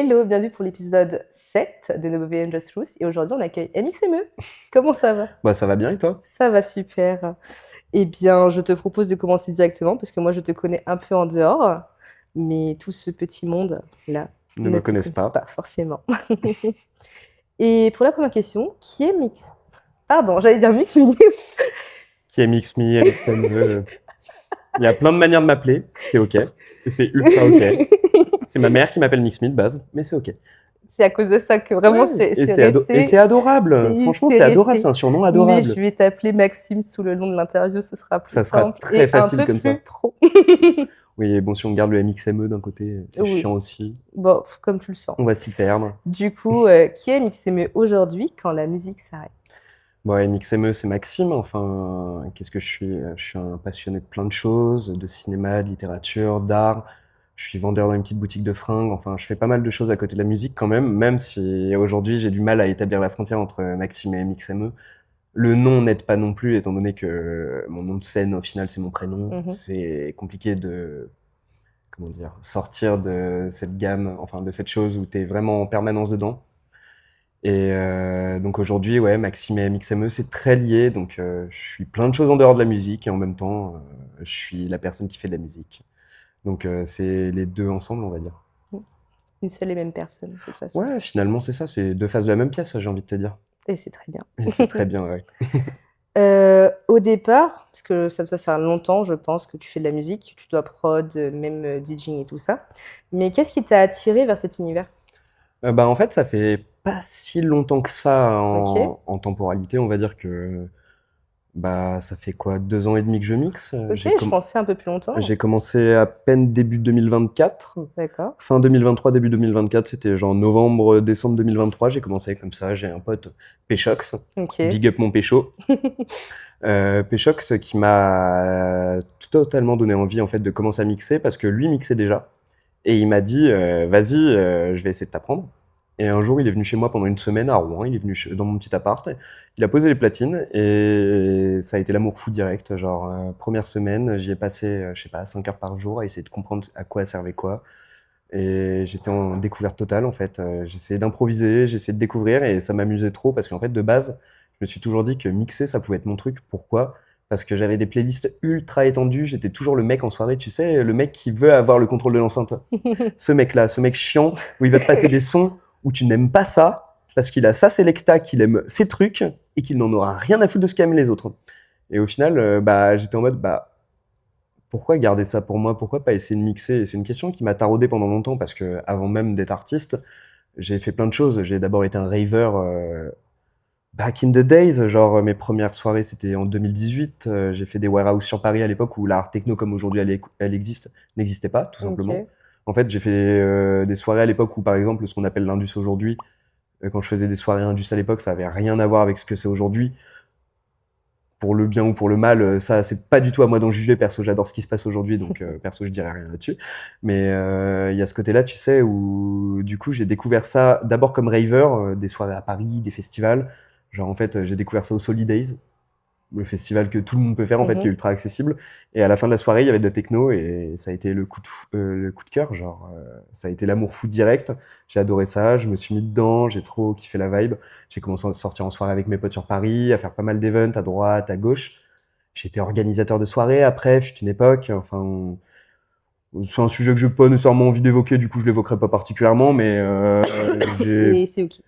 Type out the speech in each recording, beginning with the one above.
Hello, bienvenue pour l'épisode 7 de No Baby and Just Ruth et aujourd'hui on accueille MXME. Comment ça va? Bah, ça va bien et toi? Ça va super. Eh bien, je te propose de commencer directement parce que moi je te connais un peu en dehors, mais tout ce petit monde là Ne ne me te connaissent connaissent pas pas. forcément. Et pour la première question, qui est Mix? Pardon, j'allais dire Mix Me. Qui est MixMe, MXME. Il y a plein de manières de m'appeler, c'est ok. Et c'est ultra ok. C'est ma mère qui m'appelle MixMe de base, mais c'est ok. C'est à cause de ça que vraiment Ouais, c'est et c'est resté. adorable. Franchement, C'est c'est adorable, c'est resté. un surnom Mais je adorable. vais t'appeler Maxime sous le long de l'interview, ce sera plus Ça sera simple très et un facile peu comme plus ça. pro. Oui, et bon, si on garde le MXME d'un côté, c'est Oui, chiant aussi. bon, comme tu le sens. On va s'y perdre. Du coup, qui est MXME aujourd'hui quand la musique s'arrête? Bon, MXME, c'est Maxime. Enfin, qu'est-ce que je suis? Je suis un passionné de plein de choses, de cinéma, de littérature, d'art. Je suis vendeur dans une petite boutique de fringues. Enfin, je fais pas mal de choses à côté de la musique quand même si aujourd'hui j'ai du mal à établir la frontière entre Maxime et MXME. Le nom n'aide pas non plus, étant donné que mon nom de scène, au final, c'est mon prénom. Mhm. C'est compliqué de, comment dire, sortir de cette gamme, enfin, de cette chose où t'es vraiment en permanence dedans. Et donc aujourd'hui, ouais, Maxime et MXME, c'est très lié. Donc je suis plein de choses en dehors de la musique et en même temps, je suis la personne qui fait de la musique. Donc c'est les deux ensemble, on va dire. Une seule et même personne, de toute façon. Ouais, finalement, c'est ça, c'est deux faces de la même pièce, j'ai envie de te dire. Et c'est très bien. Et c'est très bien, ouais. Au départ, parce que ça doit faire longtemps, je pense, que tu fais de la musique, tu dois prod, même DJing et tout ça. Mais qu'est-ce qui t'a attiré vers cet univers? Bah en fait, ça fait pas si longtemps que ça Ok, en temporalité, on va dire que bah ça fait quoi, 2 ans et demi que je mixe. ok, je pensais un peu plus longtemps. J'ai commencé à peine début 2024. D'accord. Fin 2023, début 2024, c'était genre novembre, décembre 2023. J'ai commencé comme ça. J'ai un pote, Péchox, Ok. big up mon Pécho. Péchox qui m'a totalement donné envie en fait de commencer à mixer parce que lui mixait déjà. Et il m'a dit, vas-y, je vais essayer de t'apprendre. Et un jour, il est venu chez moi pendant une semaine à Rouen. Il est venu dans mon petit appart. Il a posé les platines et ça a été l'amour fou direct. Genre, première semaine, j'y ai passé, je sais pas, 5 heures par jour à essayer de comprendre à quoi servait quoi. Et j'étais en découverte totale en fait. J'essayais d'improviser, j'essayais de découvrir et ça m'amusait trop parce qu'en fait, de base, je me suis toujours dit que mixer, ça pouvait être mon truc. Pourquoi? Parce que j'avais des playlists ultra étendues. J'étais toujours le mec en soirée, tu sais, le mec qui veut avoir le contrôle de l'enceinte. Ce mec-là, ce mec chiant, où il va te passer des sons où tu n'aimes pas ça, parce qu'il a sa sélecta, qu'il aime ses trucs, et qu'il n'en aura rien à foutre de ce qu'aiment les autres. Et au final, bah, j'étais en mode, bah, pourquoi garder ça pour moi? Pourquoi pas essayer de mixer? Et c'est une question qui m'a taraudé pendant longtemps, parce que avant même d'être artiste, j'ai fait plein de choses. J'ai d'abord été un raver back in the days, genre mes premières soirées c'était en 2018. J'ai fait des warehouse sur Paris à l'époque où l'art techno comme aujourd'hui elle existe n'existait pas, tout simplement. Ok. En fait, j'ai fait des soirées à l'époque où, par exemple, ce qu'on appelle l'Indus aujourd'hui, quand je faisais des soirées Indus à l'époque, ça avait rien à voir avec ce que c'est aujourd'hui. Pour le bien ou pour le mal, ça, c'est pas du tout à moi d'en juger. Perso, j'adore ce qui se passe aujourd'hui, donc perso, je dirais rien là-dessus. Mais il y a ce côté-là, tu sais, où du coup, j'ai découvert ça d'abord comme raver, des soirées à Paris, des festivals. Genre, en fait, j'ai découvert ça au Solidays, le festival que tout le monde peut faire en fait, qui est Mhm. ultra accessible. Et à la fin de la soirée, il y avait de la techno et ça a été le coup de cœur, genre ça a été l'amour fou direct. J'ai adoré ça, je me suis mis dedans, j'ai trop kiffé la vibe. J'ai commencé à sortir en soirée avec mes potes sur Paris, à faire pas mal d'events à droite, à gauche. J'étais organisateur de soirées après, fut une époque. Enfin, c'est un sujet que j'ai pas nécessairement envie d'évoquer, du coup je l'évoquerai pas particulièrement, mais j'ai Et c'est ok.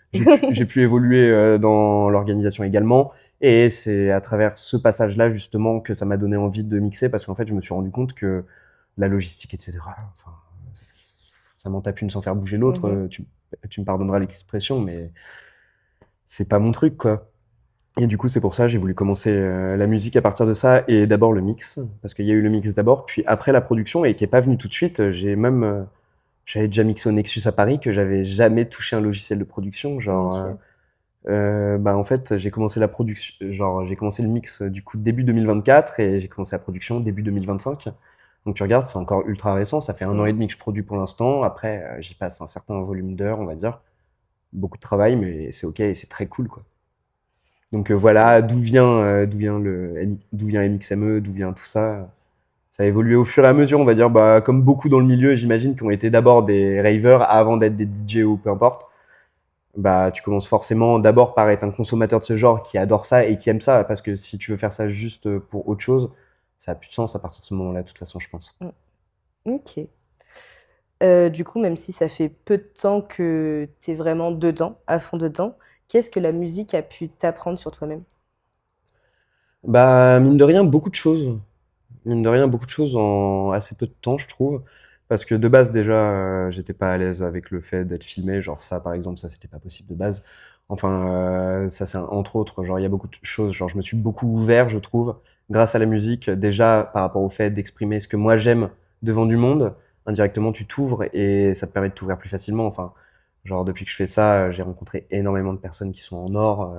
j'ai pu évoluer dans l'organisation également. Et c'est à travers ce passage-là, justement, que ça m'a donné envie de mixer, parce qu'en fait, je me suis rendu compte que la logistique, etc., enfin, ça m'en tape une sans faire bouger l'autre. Mhm. Tu me pardonneras l'expression, mais c'est pas mon truc, quoi. Et du coup, c'est pour ça, j'ai voulu commencer la musique à partir de ça, et d'abord le mix, parce qu'il y a eu le mix d'abord, puis après la production, et qui est pas venu tout de suite. J'avais déjà mixé au Nexus à Paris, que j'avais jamais touché un logiciel de production, genre... Ok. bah en fait, j'ai commencé la production, genre j'ai commencé le mix du coup début 2024 et j'ai commencé la production début 2025. Donc tu regardes, c'est encore ultra récent, ça fait 1 an et demi que je produis pour l'instant. Après, j'y passe un certain volume d'heures, on va dire. Beaucoup de travail, mais c'est ok et c'est très cool quoi. Donc C'est voilà, d'où vient MXME, d'où vient tout ça. Ça a évolué au fur et à mesure, on va dire, comme beaucoup dans le milieu, j'imagine, qui ont été d'abord des ravers avant d'être des DJ ou peu importe. Tu commences forcément d'abord par être un consommateur de ce genre qui adore ça et qui aime ça, parce que si tu veux faire ça juste pour autre chose, ça a plus de sens à partir de ce moment-là, de toute façon, je pense. Mmh. OK. Du coup, même si ça fait peu de temps que tu es vraiment dedans, à fond dedans, qu'est-ce que la musique a pu t'apprendre sur toi-même? Mine de rien, beaucoup de choses. Mine de rien, beaucoup de choses en assez peu de temps, je trouve. Parce que de base, déjà, j'étais pas à l'aise avec le fait d'être filmé. Genre ça, par exemple, ça, c'était pas possible de base. Enfin, ça, c'est entre autres. Genre, il y a beaucoup de choses. Genre, je me suis beaucoup ouvert, je trouve, grâce à la musique. Déjà, par rapport au fait d'exprimer ce que moi j'aime devant du monde. Indirectement, tu t'ouvres et ça te permet de t'ouvrir plus facilement. Enfin, genre, depuis que je fais ça, j'ai rencontré énormément de personnes qui sont en or.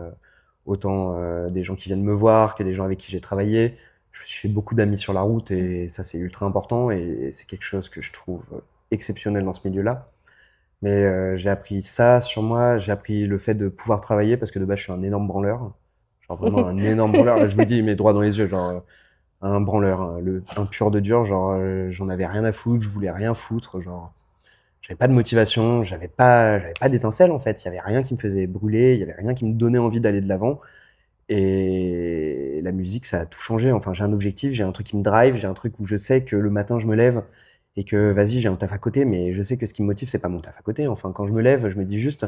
Autant des gens qui viennent me voir que des gens avec qui j'ai travaillé. Je me suis fait beaucoup d'amis sur la route Mmh. et ça, c'est ultra important et c'est quelque chose que je trouve exceptionnel dans ce milieu-là. Mais j'ai appris ça sur moi, j'ai appris le fait de pouvoir travailler parce que de base, je suis un énorme branleur. Genre vraiment un énorme branleur. Là, je vous le dis, mais droit dans les yeux, genre un branleur, un pur de dur. Genre, j'en avais rien à foutre, je voulais rien foutre. Genre, j'avais pas de motivation, j'avais pas d'étincelle en fait. Il y avait rien qui me faisait brûler, il y avait rien qui me donnait envie d'aller de l'avant. Et la musique, ça a tout changé. Enfin, j'ai un objectif, j'ai un truc qui me drive, j'ai un truc où je sais que le matin, je me lève et que, vas-y, j'ai un taf à côté, mais je sais que ce qui me motive, c'est pas mon taf à côté. Enfin, quand je me lève, je me dis juste,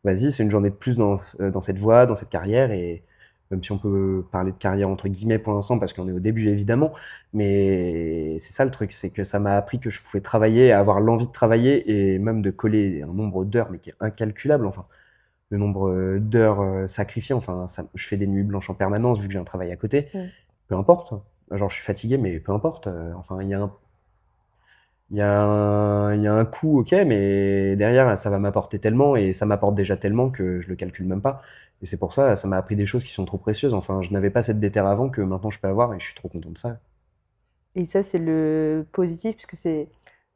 vas-y, c'est une journée de plus dans cette voie, dans cette carrière. Et même si on peut parler de carrière entre guillemets pour l'instant, parce qu'on est au début, évidemment, mais c'est ça le truc, c'est que ça m'a appris que je pouvais travailler, avoir l'envie de travailler et même de coller un nombre d'heures, mais qui est incalculable. Enfin, le nombre d'heures sacrifiées. Enfin, ça, je fais des nuits blanches en permanence vu que j'ai un travail à côté. Mmh. Peu importe. Genre, je suis fatigué, mais peu importe. Enfin, il y a un coût, ok, mais derrière, ça va m'apporter tellement et ça m'apporte déjà tellement que je le calcule même pas. Et c'est pour ça, ça m'a appris des choses qui sont trop précieuses. Enfin, je n'avais pas cette déterre avant que maintenant je peux avoir et je suis trop content de ça. Et ça, c'est le positif puisque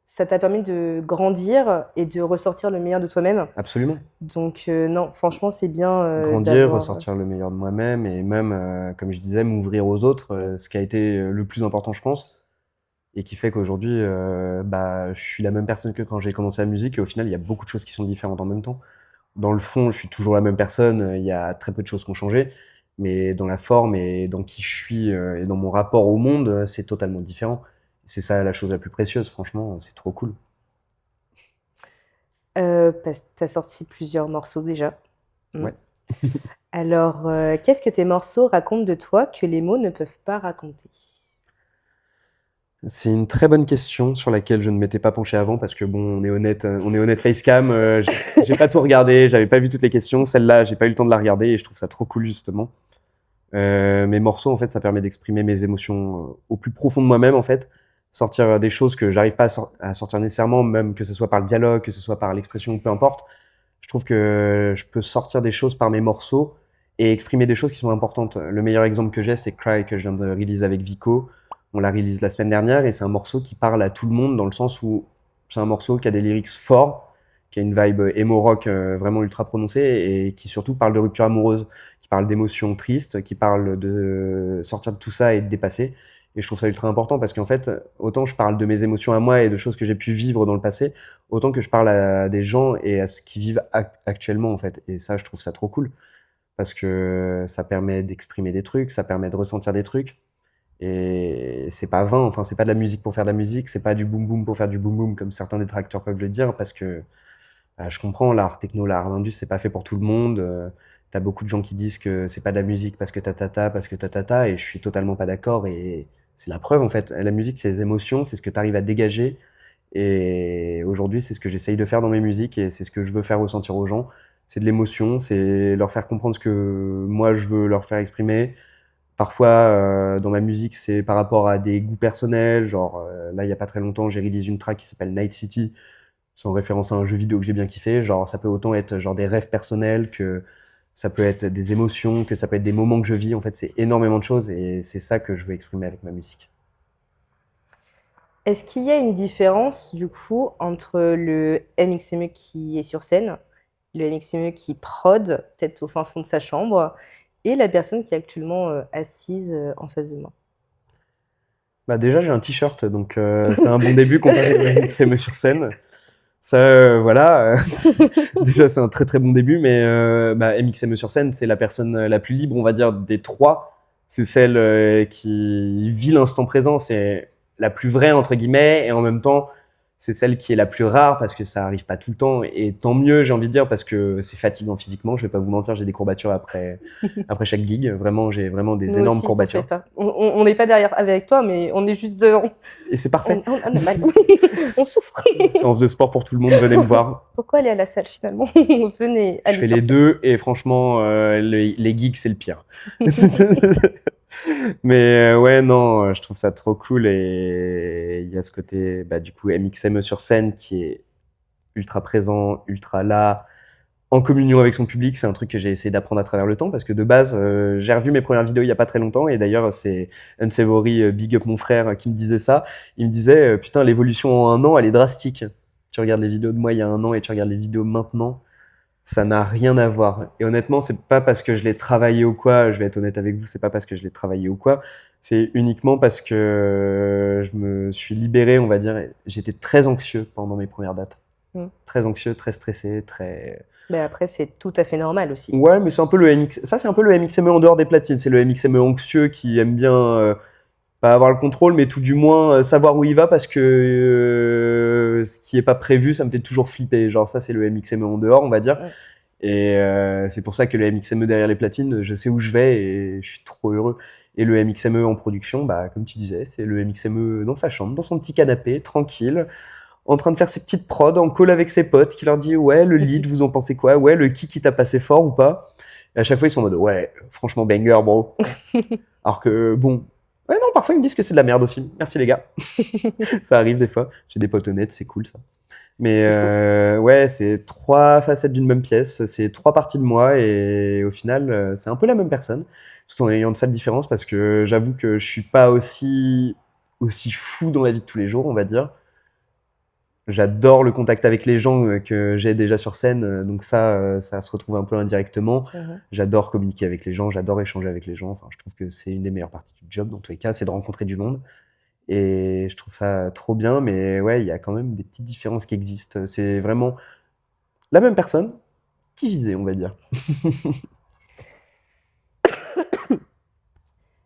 ça t'a permis de grandir et de ressortir le meilleur de toi-même. Absolument. Donc non, franchement, c'est bien, Grandir, d'avoir, ressortir le meilleur de moi-même et même, comme je disais, m'ouvrir aux autres, ce qui a été le plus important, je pense. Et qui fait qu'aujourd'hui, je suis la même personne que quand j'ai commencé la musique et au final, il y a beaucoup de choses qui sont différentes en même temps. Dans le fond, je suis toujours la même personne, il y a très peu de choses qui ont changé, mais dans la forme et dans qui je suis, et dans mon rapport au monde, c'est totalement différent. C'est ça la chose la plus précieuse, franchement, c'est trop cool. parce tu as sorti plusieurs morceaux déjà. Mmh. Ouais. Alors, qu'est-ce que tes morceaux racontent de toi que les mots ne peuvent pas raconter? C'est une très bonne question sur laquelle je ne m'étais pas penché avant parce que bon, on est honnête facecam, j'ai pas tout regardé, j'avais pas vu toutes les questions. Celle-là, j'ai pas eu le temps de la regarder et je trouve ça trop cool justement. Mes morceaux, en fait, ça permet d'exprimer mes émotions au plus profond de moi-même, en fait. Sortir des choses que j'arrive pas à sortir nécessairement, même que ce soit par le dialogue, que ce soit par l'expression, peu importe. Je trouve que je peux sortir des choses par mes morceaux et exprimer des choses qui sont importantes. Le meilleur exemple que j'ai, c'est Cry, que je viens de release avec Vico. On l'a release la semaine dernière et c'est un morceau qui parle à tout le monde dans le sens où c'est un morceau qui a des lyrics forts, qui a une vibe emo rock vraiment ultra prononcée et qui surtout parle de rupture amoureuse, qui parle d'émotions tristes, qui parle de sortir de tout ça et de dépasser. Et je trouve ça ultra important parce qu'en fait, autant je parle de mes émotions à moi et de choses que j'ai pu vivre dans le passé, autant que je parle à des gens et à ce qu'ils vivent actuellement en fait. Et ça, je trouve ça trop cool parce que ça permet d'exprimer des trucs, ça permet de ressentir des trucs. Et c'est pas vain, enfin c'est pas de la musique pour faire de la musique, c'est pas du boom boom pour faire du boom boom comme certains détracteurs peuvent le dire parce que je comprends l'art techno, l'art indus, c'est pas fait pour tout le monde. T'as beaucoup de gens qui disent que c'est pas de la musique parce que parce que et je suis totalement pas d'accord et c'est la preuve en fait. La musique, c'est les émotions, c'est ce que tu arrives à dégager et aujourd'hui, c'est ce que j'essaye de faire dans mes musiques et c'est ce que je veux faire ressentir aux gens. C'est de l'émotion, c'est leur faire comprendre ce que moi je veux leur faire exprimer. Parfois, dans ma musique, c'est par rapport à des goûts personnels. Genre, là, il y a pas très longtemps, j'ai release une track qui s'appelle Night City. C'est en référence à un jeu vidéo que j'ai bien kiffé. Genre, ça peut autant être genre des rêves personnels que ça peut être des émotions, que ça peut être des moments que je vis. En fait, c'est énormément de choses et c'est ça que je veux exprimer avec ma musique. Est-ce qu'il y a une différence, du coup, entre le MXME qui est sur scène, le MXME qui prod, peut-être au fin fond de sa chambre, et la personne qui est actuellement, assise, en face de moi? Bah déjà, j'ai un t-shirt, donc c'est un bon début comparé à MXM sur scène. Ça, voilà, déjà c'est un très très bon début, mais bah, MXME sur scène, c'est la personne la plus libre, on va dire, des trois. C'est celle qui vit l'instant présent, c'est la plus vraie entre guillemets, et en même temps, c'est celle qui est la plus rare parce que ça arrive pas tout le temps, et tant mieux, j'ai envie de dire, parce que c'est fatigant physiquement. Je vais pas vous mentir, j'ai des courbatures après chaque gig. Vraiment, j'ai vraiment des Nous énormes aussi, t'en fais courbatures, pas. On n'est pas derrière avec toi, mais on est juste devant. et c'est parfait. On a mal. Oui, on souffre. Séance de sport pour tout le monde, venez me voir. Pourquoi aller à la salle finalement? Venez Je aller fais sur les scène. deux et franchement, les geeks, c'est le pire. Mais ouais, non, je trouve ça trop cool et il y a ce côté, bah, du coup, MXME sur scène qui est ultra présent, ultra là, en communion avec son public. C'est un truc que j'ai essayé d'apprendre à travers le temps parce que de base, j'ai revu mes premières vidéos il y a pas très longtemps et d'ailleurs, c'est Unsavory, Big Up mon frère, qui me disait ça. Il me disait, putain, l'évolution en un an, elle est drastique. Tu regardes les vidéos de moi il y a un an et tu regardes les vidéos maintenant, ça n'a rien à voir. Et honnêtement, c'est pas parce que je l'ai travaillé ou quoi, je vais être honnête avec vous, c'est pas parce que je l'ai travaillé ou quoi, c'est uniquement parce que je me suis libéré, on va dire. J'étais très anxieux pendant mes premières dates. Très anxieux, très stressé, très... Mais après, c'est tout à fait normal aussi. Ouais, mais c'est un peu le MX... Ça, c'est un peu le MXME en dehors des platines. C'est le MXME anxieux qui aime bien pas avoir le contrôle, mais tout du moins savoir où il va parce que ce qui est pas prévu, ça me fait toujours flipper. Genre ça, c'est le MXME en dehors, on va dire. Ouais. Et c'est pour ça que le MXME derrière les platines, je sais où je vais et je suis trop heureux. Et le MXME en production, bah, comme tu disais, c'est le MXME dans sa chambre, dans son petit canapé, tranquille, en train de faire ses petites prods, en call avec ses potes, qui leur dit ouais, le lead, vous en pensez quoi? Ouais, le kick, il t'a passé fort ou pas? Et à chaque fois, ils sont en mode ouais, franchement, banger, bro. Alors que bon, ouais, non, parfois ils me disent que c'est de la merde aussi. Merci les gars. Ça arrive des fois. J'ai des potes honnêtes, c'est cool ça. Mais ouais, c'est trois facettes d'une même pièce, c'est trois parties de moi et au final, c'est un peu la même personne, tout en ayant de sales différences parce que j'avoue que je suis pas aussi fou dans la vie de tous les jours, on va dire. J'adore le contact avec les gens que j'ai déjà sur scène, donc ça se retrouve un peu indirectement. J'adore communiquer avec les gens, j'adore échanger avec les gens. Enfin, je trouve que c'est une des meilleures parties du job dans tous les cas, c'est de rencontrer du monde. Et je trouve ça trop bien, mais ouais, il y a quand même des petites différences qui existent. C'est vraiment la même personne, divisée, on va dire.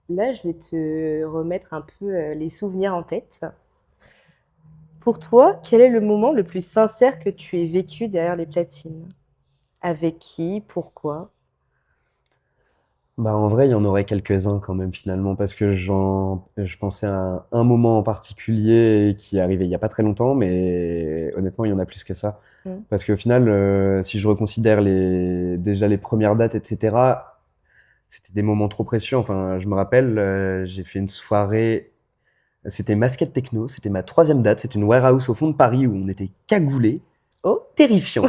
Là, je vais te remettre un peu les souvenirs en tête. Pour toi, quel est le moment le plus sincère que tu aies vécu derrière les platines? Avec qui? Pourquoi? Bah, en vrai, il y en aurait quelques-uns quand même finalement, parce que je pensais à un moment en particulier qui est arrivé il y a pas très longtemps, mais honnêtement, il y en a plus que ça. Parce qu'au final, si je reconsidère déjà les premières dates, etc., c'était des moments trop précieux. Enfin, je me rappelle, j'ai fait une soirée, c'était Masquette Techno, c'était ma troisième date, c'était une warehouse au fond de Paris où on était cagoulés. Oh, Terrifiant.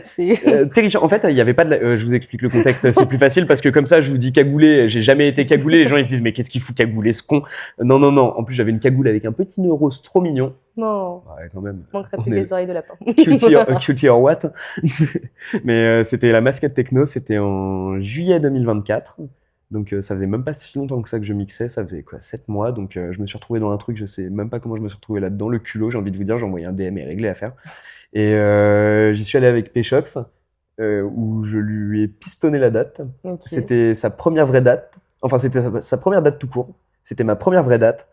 c'est... Terrifiant. En fait, il y avait pas je vous explique le contexte, c'est plus facile parce que comme ça, je vous dis cagoulé, j'ai jamais été cagoulé, les gens ils disent mais qu'est-ce qu'il fout cagoulé ce con? Non non non, en plus j'avais une cagoule avec un petit nœud rose trop mignon. Non, Ouais, quand même. manquerait On plus que est les oreilles de lapin. cutie or what? Mais c'était la Masquette Techno, c'était en juillet 2024. Donc ça faisait même pas si longtemps que ça que je mixais, ça faisait quoi, 7 mois. Donc je me suis retrouvé dans un truc, je sais même pas comment je me suis retrouvé là-dedans, le culot, j'ai envie de vous dire, j'ai envoyé un DM et réglé à faire. Et j'y suis allé avec Péchox, où je lui ai pistonné la date. Okay. C'était sa première vraie date. Enfin, c'était sa première date tout court. C'était ma première vraie date.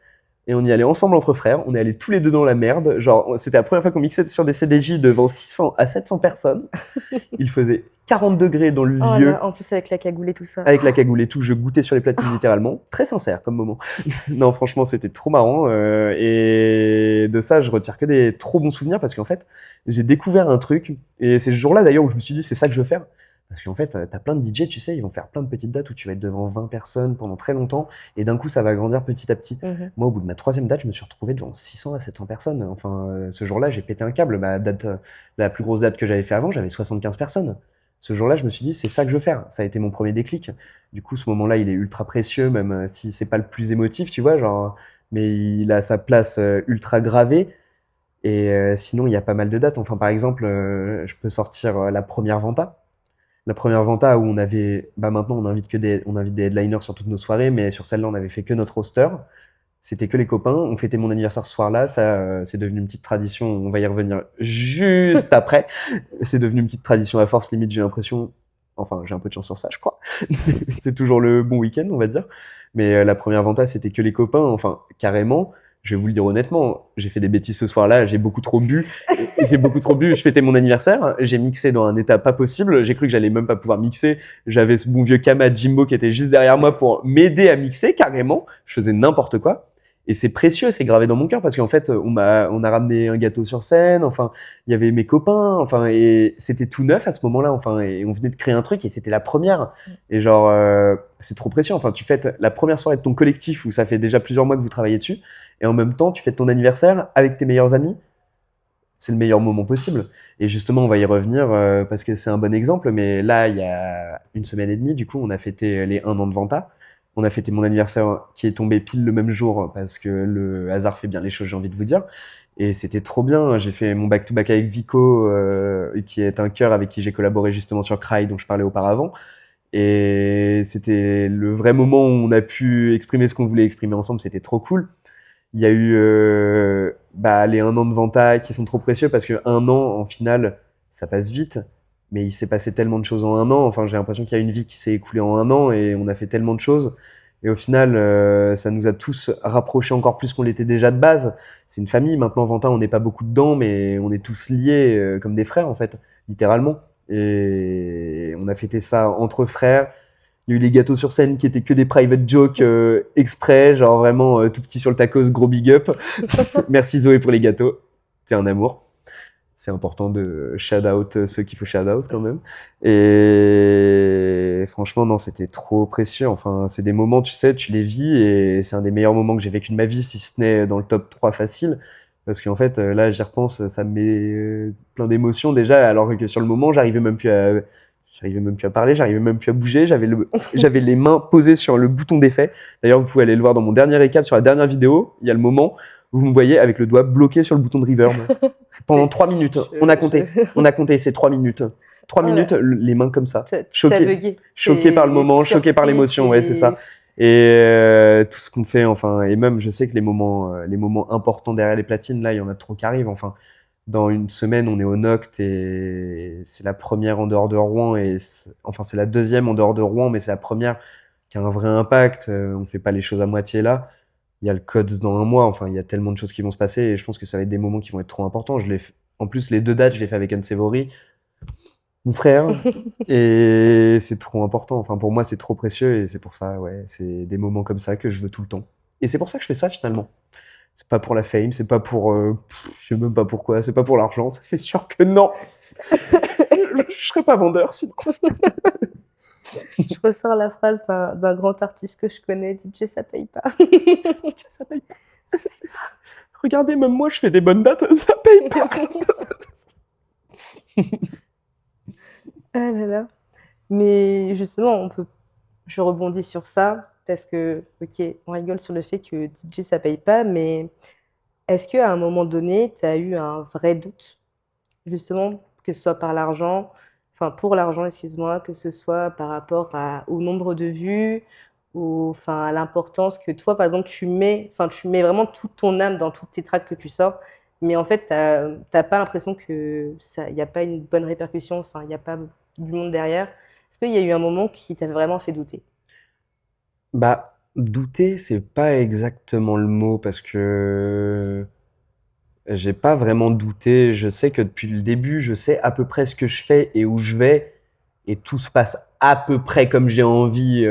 Et on y allait ensemble entre frères. On est allés tous les deux dans la merde. Genre, c'était la première fois qu'on mixait sur des CDJ devant 600 à 700 personnes. Il faisait 40 degrés dans le lieu. Là, en plus, avec la cagoule et tout ça. Avec la cagoule et tout, je goûtais sur les platines littéralement. Très sincère comme moment. Non, franchement, c'était trop marrant. Et de ça, je retire que des trop bons souvenirs parce qu'en fait, j'ai découvert un truc. Et c'est ce jour-là d'ailleurs où je me suis dit, c'est ça que je veux faire. Parce qu'en fait, t'as plein de DJ, tu sais, ils vont faire plein de petites dates où tu vas être devant 20 personnes pendant très longtemps. Et d'un coup, ça va grandir petit à petit. Moi, au bout de ma troisième date, je me suis retrouvé devant 600 à 700 personnes. Enfin, ce jour-là, j'ai pété un câble. Ma date, la plus grosse date que j'avais fait avant, j'avais 75 personnes. Ce jour-là, je me suis dit, c'est ça que je veux faire. Ça a été mon premier déclic. Du coup, ce moment-là, il est ultra précieux, même si c'est pas le plus émotif, tu vois, genre, mais il a sa place ultra gravée. Et sinon, il y a pas mal de dates. Enfin, par exemple, je peux sortir la première Venta. La première Venta où on avait, bah maintenant on invite des headliners sur toutes nos soirées, mais sur celle-là on avait fait que notre roster. C'était que les copains. On fêtait mon anniversaire ce soir-là. Ça, c'est devenu une petite tradition. On va y revenir juste après. C'est devenu une petite tradition à force. Limite, j'ai l'impression. Enfin, j'ai un peu de chance sur ça, je crois. C'est toujours le bon week-end, on va dire. Mais la première venta, c'était que les copains. Enfin, carrément. Je vais vous le dire honnêtement, j'ai fait des bêtises ce soir-là, j'ai beaucoup trop bu. J'ai beaucoup trop bu, je fêtais mon anniversaire, j'ai mixé dans un état pas possible, j'ai cru que j'allais même pas pouvoir mixer. J'avais ce bon vieux Kama Jimbo qui était juste derrière moi pour m'aider à mixer carrément. Je faisais n'importe quoi. Et c'est précieux, c'est gravé dans mon cœur parce qu'en fait, on a ramené un gâteau sur scène, enfin, il y avait mes copains, enfin, et c'était tout neuf à ce moment-là, enfin, et on venait de créer un truc et c'était la première. Et genre, c'est trop précieux. Enfin, tu fêtes la première soirée de ton collectif où ça fait déjà plusieurs mois que vous travaillez dessus, et en même temps, tu fêtes ton anniversaire avec tes meilleurs amis. C'est le meilleur moment possible. Et justement, on va y revenir parce que c'est un bon exemple. Mais là, il y a une semaine et demie, du coup, on a fêté les 1 an de Vanta. On a fêté mon anniversaire qui est tombé pile le même jour parce que le hasard fait bien les choses, j'ai envie de vous dire. Et c'était trop bien. J'ai fait mon back-to-back avec Vico, qui est un chœur avec qui j'ai collaboré justement sur Cry, dont je parlais auparavant. Et c'était le vrai moment où on a pu exprimer ce qu'on voulait exprimer ensemble. C'était trop cool. Il y a eu les 1 an de Vanta qui sont trop précieux parce que 1 an, en finale, ça passe vite. Mais il s'est passé tellement de choses en 1 an. Enfin, j'ai l'impression qu'il y a une vie qui s'est écoulée en 1 an et on a fait tellement de choses. Et au final, ça nous a tous rapprochés encore plus qu'on l'était déjà de base. C'est une famille. Maintenant, Vanta, on n'est pas beaucoup dedans, mais on est tous liés comme des frères, en fait, littéralement. Et on a fêté ça entre frères. Il y a eu les gâteaux sur scène qui étaient que des private jokes exprès, genre vraiment tout petit sur le tacos, gros big up. Merci Zoé pour les gâteaux. T'es un amour. C'est important de shout out ceux qu'il faut shout out quand même. Et franchement, non, c'était trop précieux. Enfin, c'est des moments, tu sais, tu les vis et c'est un des meilleurs moments que j'ai vécu de ma vie, si ce n'est dans le top 3 facile. Parce qu'en fait, là, j'y repense, ça me met plein d'émotions déjà, alors que sur le moment, j'arrivais même plus à parler, j'arrivais même plus à bouger, j'avais les mains posées sur le bouton d'effet. D'ailleurs, vous pouvez aller le voir dans mon dernier récap sur la dernière vidéo, il y a le moment où vous me voyez avec le doigt bloqué sur le bouton de reverb. Pendant 3 minutes, on a compté, c'est 3 minutes. 3 Oh là. minutes, les mains comme ça. T'as Choqué, bugué. choqué par le T'es moment, choqué par surpris, l'émotion, ouais, c'est ça. Et tout ce qu'on fait, enfin, et même, je sais que les moments importants derrière les platines, là, il y en a trop qui arrivent. Enfin, dans une semaine, on est au Noct et c'est la première en dehors de Rouen enfin, c'est la deuxième en dehors de Rouen, mais c'est la première qui a un vrai impact. On fait pas les choses à moitié là. Il y a le Codes dans 1 mois. Enfin, il y a tellement de choses qui vont se passer et je pense que ça va être des moments qui vont être trop importants. En plus, les 2 dates, je les fais avec Ansevori, mon frère, et c'est trop important. Enfin, pour moi, c'est trop précieux et c'est pour ça, ouais, c'est des moments comme ça que je veux tout le temps. Et c'est pour ça que je fais ça finalement. C'est pas pour la fame, c'est pas pour, je sais même pas pourquoi, c'est pas pour l'argent, ça c'est sûr que non. Je serais pas vendeur sinon. Je ressors la phrase d'un grand artiste que je connais, DJ ça paye pas. Ça paye pas. Regardez, même moi je fais des bonnes dates, ça paye pas. Ah là là. Mais justement, je rebondis sur ça parce que, ok, on rigole sur le fait que DJ ça paye pas, mais est-ce qu'à un moment donné, tu as eu un vrai doute, justement, que ce soit par l'argent, enfin pour l'argent, excuse-moi, que ce soit par rapport au nombre de vues ou enfin à l'importance que toi, par exemple, enfin tu mets vraiment toute ton âme dans toutes tes tracks que tu sors, mais en fait, t'as pas l'impression que ça, il n'y a pas une bonne répercussion, enfin il n'y a pas du monde derrière. Est-ce qu'il y a eu un moment qui t'a vraiment fait douter? Bah, douter, c'est pas exactement le mot parce que j'ai pas vraiment douté. Je sais que depuis le début, je sais à peu près ce que je fais et où je vais et tout se passe à peu près comme j'ai envie,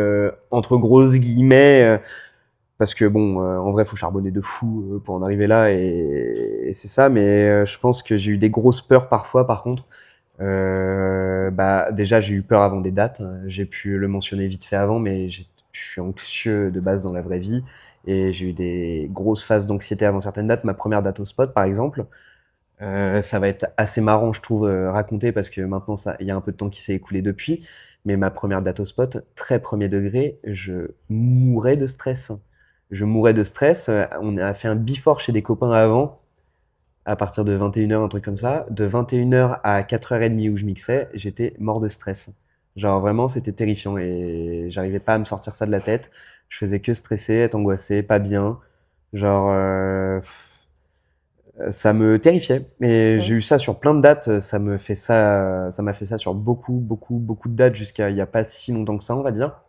entre grosses guillemets, parce que bon, en vrai, faut charbonner de fou pour en arriver là et c'est ça. Mais je pense que j'ai eu des grosses peurs parfois, par contre. Déjà, j'ai eu peur avant des dates. J'ai pu le mentionner vite fait avant, mais je suis anxieux de base dans la vraie vie. Et j'ai eu des grosses phases d'anxiété avant certaines dates. Ma première date au spot, par exemple, ça va être assez marrant, je trouve, raconter parce que maintenant, il y a un peu de temps qui s'est écoulé depuis. Mais ma première date au spot, très premier degré, je mourais de stress. Je mourais de stress. On a fait un before chez des copains avant, à partir de 21h, un truc comme ça. De 21h à 4h30 où je mixais, j'étais mort de stress. Genre vraiment, c'était terrifiant et j'arrivais pas à me sortir ça de la tête. Je faisais que stresser, être angoissé, pas bien. Genre, ça me terrifiait. Et Mhm. j'ai eu ça sur plein de dates. Ça m'a fait ça sur beaucoup, beaucoup, beaucoup de dates jusqu'à il y a pas si longtemps que ça, on va dire.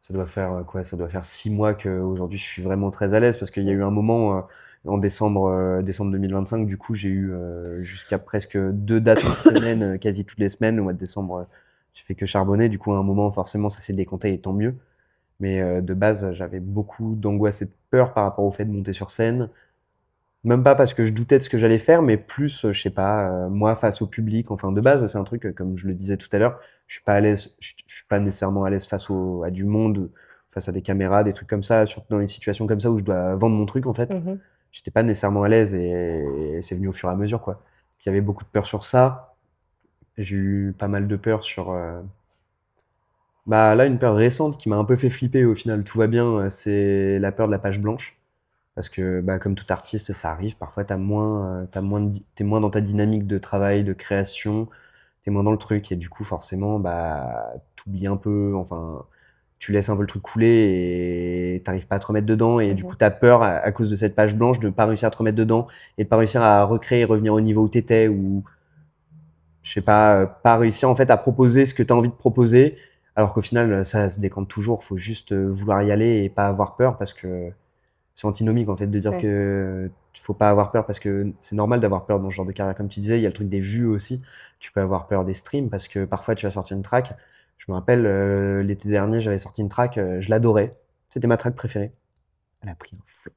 Ça doit faire quoi? Ça doit faire 6 mois qu'aujourd'hui je suis vraiment très à l'aise parce qu'il y a eu un moment en décembre 2025. Du coup, j'ai eu jusqu'à presque 2 dates par semaine, quasi toutes les semaines. Au mois de décembre, j'ai fait que charbonner. Du coup, à un moment, forcément, ça s'est décompté et tant mieux. Mais de base, j'avais beaucoup d'angoisse et de peur par rapport au fait de monter sur scène. Même pas parce que je doutais de ce que j'allais faire, mais plus, je sais pas, moi face au public. Enfin, de base, c'est un truc, comme je le disais tout à l'heure, je suis pas à l'aise, je suis pas nécessairement à l'aise à du monde, face à des caméras, des trucs comme ça, surtout dans une situation comme ça où je dois vendre mon truc, en fait. Mhm. J'étais pas nécessairement à l'aise et c'est venu au fur et à mesure, quoi. Il y avait beaucoup de peur sur ça. J'ai eu pas mal de peur sur, bah là, une peur récente qui m'a un peu fait flipper au final, tout va bien, c'est la peur de la page blanche. Parce que, bah, comme tout artiste, ça arrive. Parfois, t'es moins dans ta dynamique de travail, de création, t'es moins dans le truc. Et du coup, forcément, bah, t'oublies un peu, enfin, tu laisses un peu le truc couler et t'arrives pas à te remettre dedans. Et du coup, Mhm. t'as peur, à cause de cette page blanche, de pas réussir à te remettre dedans et de pas réussir à recréer et revenir au niveau où t'étais ou, je sais pas, pas réussir, en fait, à proposer ce que t'as envie de proposer. Alors qu'au final, ça se décante toujours. Faut juste vouloir y aller et pas avoir peur parce que, c'est antinomique en fait de dire Ouais. que faut pas avoir peur parce que c'est normal d'avoir peur dans ce genre de carrière comme tu disais. Il y a le truc des vues aussi. Tu peux avoir peur des streams parce que parfois tu vas sortir une track. Je me rappelle l'été dernier, j'avais sorti une track, je l'adorais. C'était ma track préférée. Elle a pris un flop.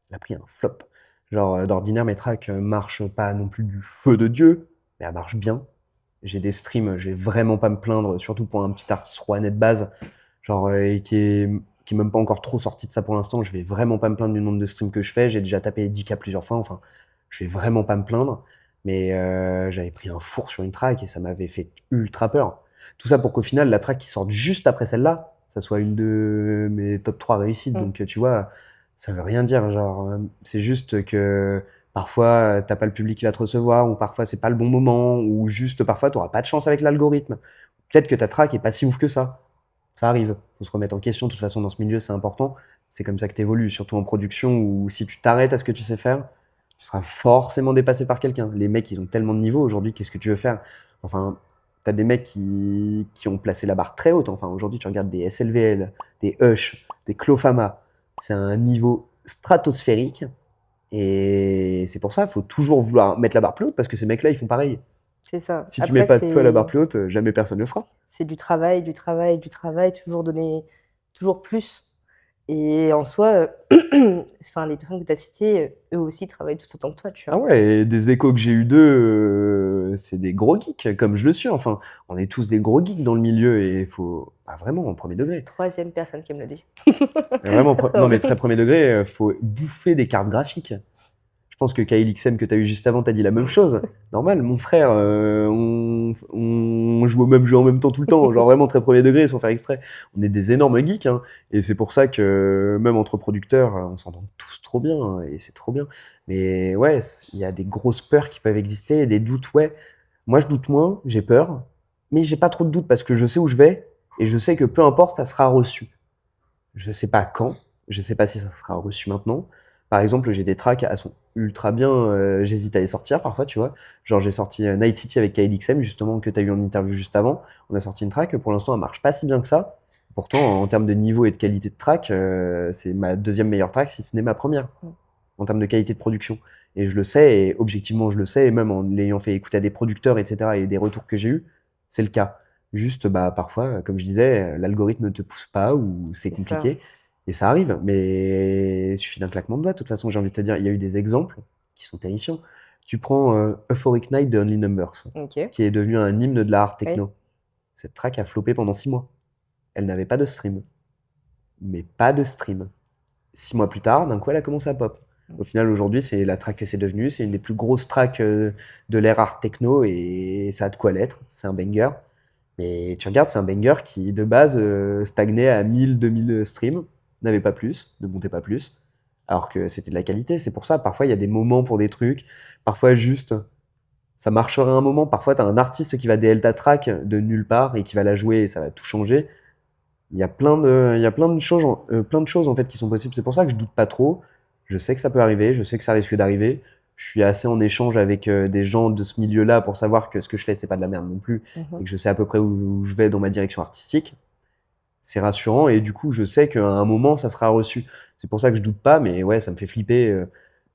Elle a pris un flop. Genre d'ordinaire mes tracks marchent pas non plus du feu de Dieu, mais elles marchent bien. J'ai des streams, je vais vraiment pas me plaindre, surtout pour un petit artiste rouennais de base, genre et qui est même pas encore trop sorti de ça pour l'instant. Je vais vraiment pas me plaindre du nombre de streams que je fais. J'ai déjà tapé 10K plusieurs fois. Enfin, je vais vraiment pas me plaindre. Mais j'avais pris un four sur une track et ça m'avait fait ultra peur. Tout ça pour qu'au final, la track qui sorte juste après celle-là, ça soit une de mes top 3 réussites. Mhm. Donc tu vois, ça veut rien dire. Genre, c'est juste que parfois t'as pas le public qui va te recevoir, ou parfois c'est pas le bon moment, ou juste parfois t'auras pas de chance avec l'algorithme. Peut-être que ta track est pas si ouf que ça. Ça arrive. Faut se remettre en question. De toute façon, dans ce milieu, c'est important. C'est comme ça que tu évolues, surtout en production où si tu t'arrêtes à ce que tu sais faire, tu seras forcément dépassé par quelqu'un. Les mecs, ils ont tellement de niveau aujourd'hui, qu'est-ce que tu veux faire? Enfin, t'as des mecs qui ont placé la barre très haute. Enfin, aujourd'hui, tu regardes des SLVL, des Hush, des Clofama. C'est un niveau stratosphérique. Et c'est pour ça, il faut toujours vouloir mettre la barre plus haute parce que ces mecs-là, ils font pareil. C'est ça. Si tu mets Après, pas toi la barre c'est plus haute, jamais personne ne le fera. c'est du travail, du travail, du travail, toujours donner toujours plus. Et en soi, enfin, les personnes que tu as citées, eux aussi travaillent tout autant que toi, tu Ah vois. ouais, et des échos que j'ai eu d'eux, c'est des gros geeks, comme je le suis. Enfin, on est tous des gros geeks dans le milieu et il faut, bah vraiment, en premier degré. Troisième personne qui me le dit. Vraiment, non mais Horrible. très premier degré, faut bouffer des cartes graphiques. Je pense que KLXM que tu as eu juste avant t'a dit la même chose. Normal, mon frère, on joue au même jeu en même temps tout le temps, genre vraiment très premier degré sans faire exprès. On est des énormes geeks, hein, et c'est pour ça que même entre producteurs, on s'entend tous trop bien, hein, et c'est trop bien. Mais ouais, il y a des grosses peurs qui peuvent exister, et des doutes, ouais. Moi, je doute moins, j'ai peur, mais j'ai pas trop de doutes parce que je sais où je vais, et je sais que peu importe, ça sera reçu. Je sais pas quand, je sais pas si ça sera reçu maintenant. Par exemple, j'ai des tracks, elles sont ultra bien, j'hésite à les sortir parfois, tu vois. Genre, j'ai sorti Night City avec KLXM, justement, que tu as eu en interview juste avant. On a sorti une track, pour l'instant, elle marche pas si bien que ça. Pourtant, en termes de niveau et de qualité de track, c'est ma deuxième meilleure track, si ce n'est ma première, en termes de qualité de production. Et je le sais, et objectivement, je le sais, et même en l'ayant fait écouter à des producteurs, etc., et des retours que j'ai eus, c'est le cas. Juste, bah, parfois, comme je disais, l'algorithme ne te pousse pas ou c'est C'est ça. compliqué. Et ça arrive, mais il suffit d'un claquement de doigts. De toute façon, j'ai envie de te dire, il y a eu des exemples qui sont terrifiants. Tu prends Euphoric Night de Only Numbers, Ok. qui est devenu un hymne de la hard Oui. techno. Cette track a floppé pendant 6 mois. Elle n'avait pas de stream. Mais pas de stream. 6 mois plus tard, d'un coup, elle a commencé à pop. Au final, aujourd'hui, c'est la track que c'est devenu. C'est une des plus grosses tracks de l'ère hard techno et ça a de quoi l'être. C'est un banger. Mais tu regardes, c'est un banger qui, de base, stagnait à 1000-2000 streams, n'avait pas plus, ne montait pas plus, alors que c'était de la qualité. C'est pour ça, parfois, il y a des moments pour des trucs, parfois juste, ça marcherait un moment, parfois, tu as un artiste qui va DL ta track de nulle part et qui va la jouer et ça va tout changer. Il y a plein de choses en fait qui sont possibles. C'est pour ça que je doute pas trop. Je sais que ça peut arriver, je sais que ça risque d'arriver. Je suis assez en échange avec des gens de ce milieu-là pour savoir que ce que je fais, c'est pas de la merde non plus et Mhm. que je sais à peu près où je vais dans ma direction artistique. C'est rassurant et du coup, je sais qu'à un moment, ça sera reçu. C'est pour ça que je doute pas, mais ouais, ça me fait flipper.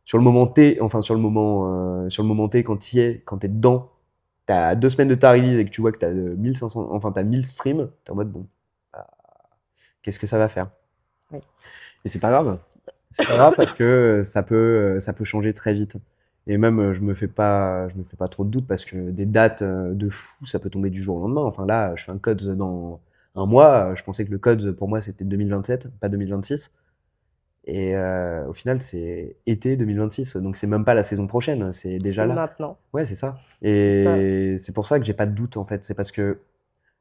Sur le moment T, enfin sur le moment T, quand t'es dedans, t'as 2 semaines de ta release et que tu vois que t'as 1500, enfin t'as 1000 streams, t'es en mode bon, bah, qu'est-ce que ça va faire? Oui. Et c'est pas grave. C'est pas grave parce que ça peut changer très vite. Et même, je me fais pas trop de doutes parce que des dates de fou, ça peut tomber du jour au lendemain. Enfin là, je fais un code dans un mois. Je pensais que le code pour moi c'était 2027, pas 2026. Et au final, c'est été 2026. Donc c'est même pas la saison prochaine, c'est déjà C'est là. maintenant. Ouais, c'est ça. C'est ça. Et c'est pour ça que j'ai pas de doute en fait. C'est parce que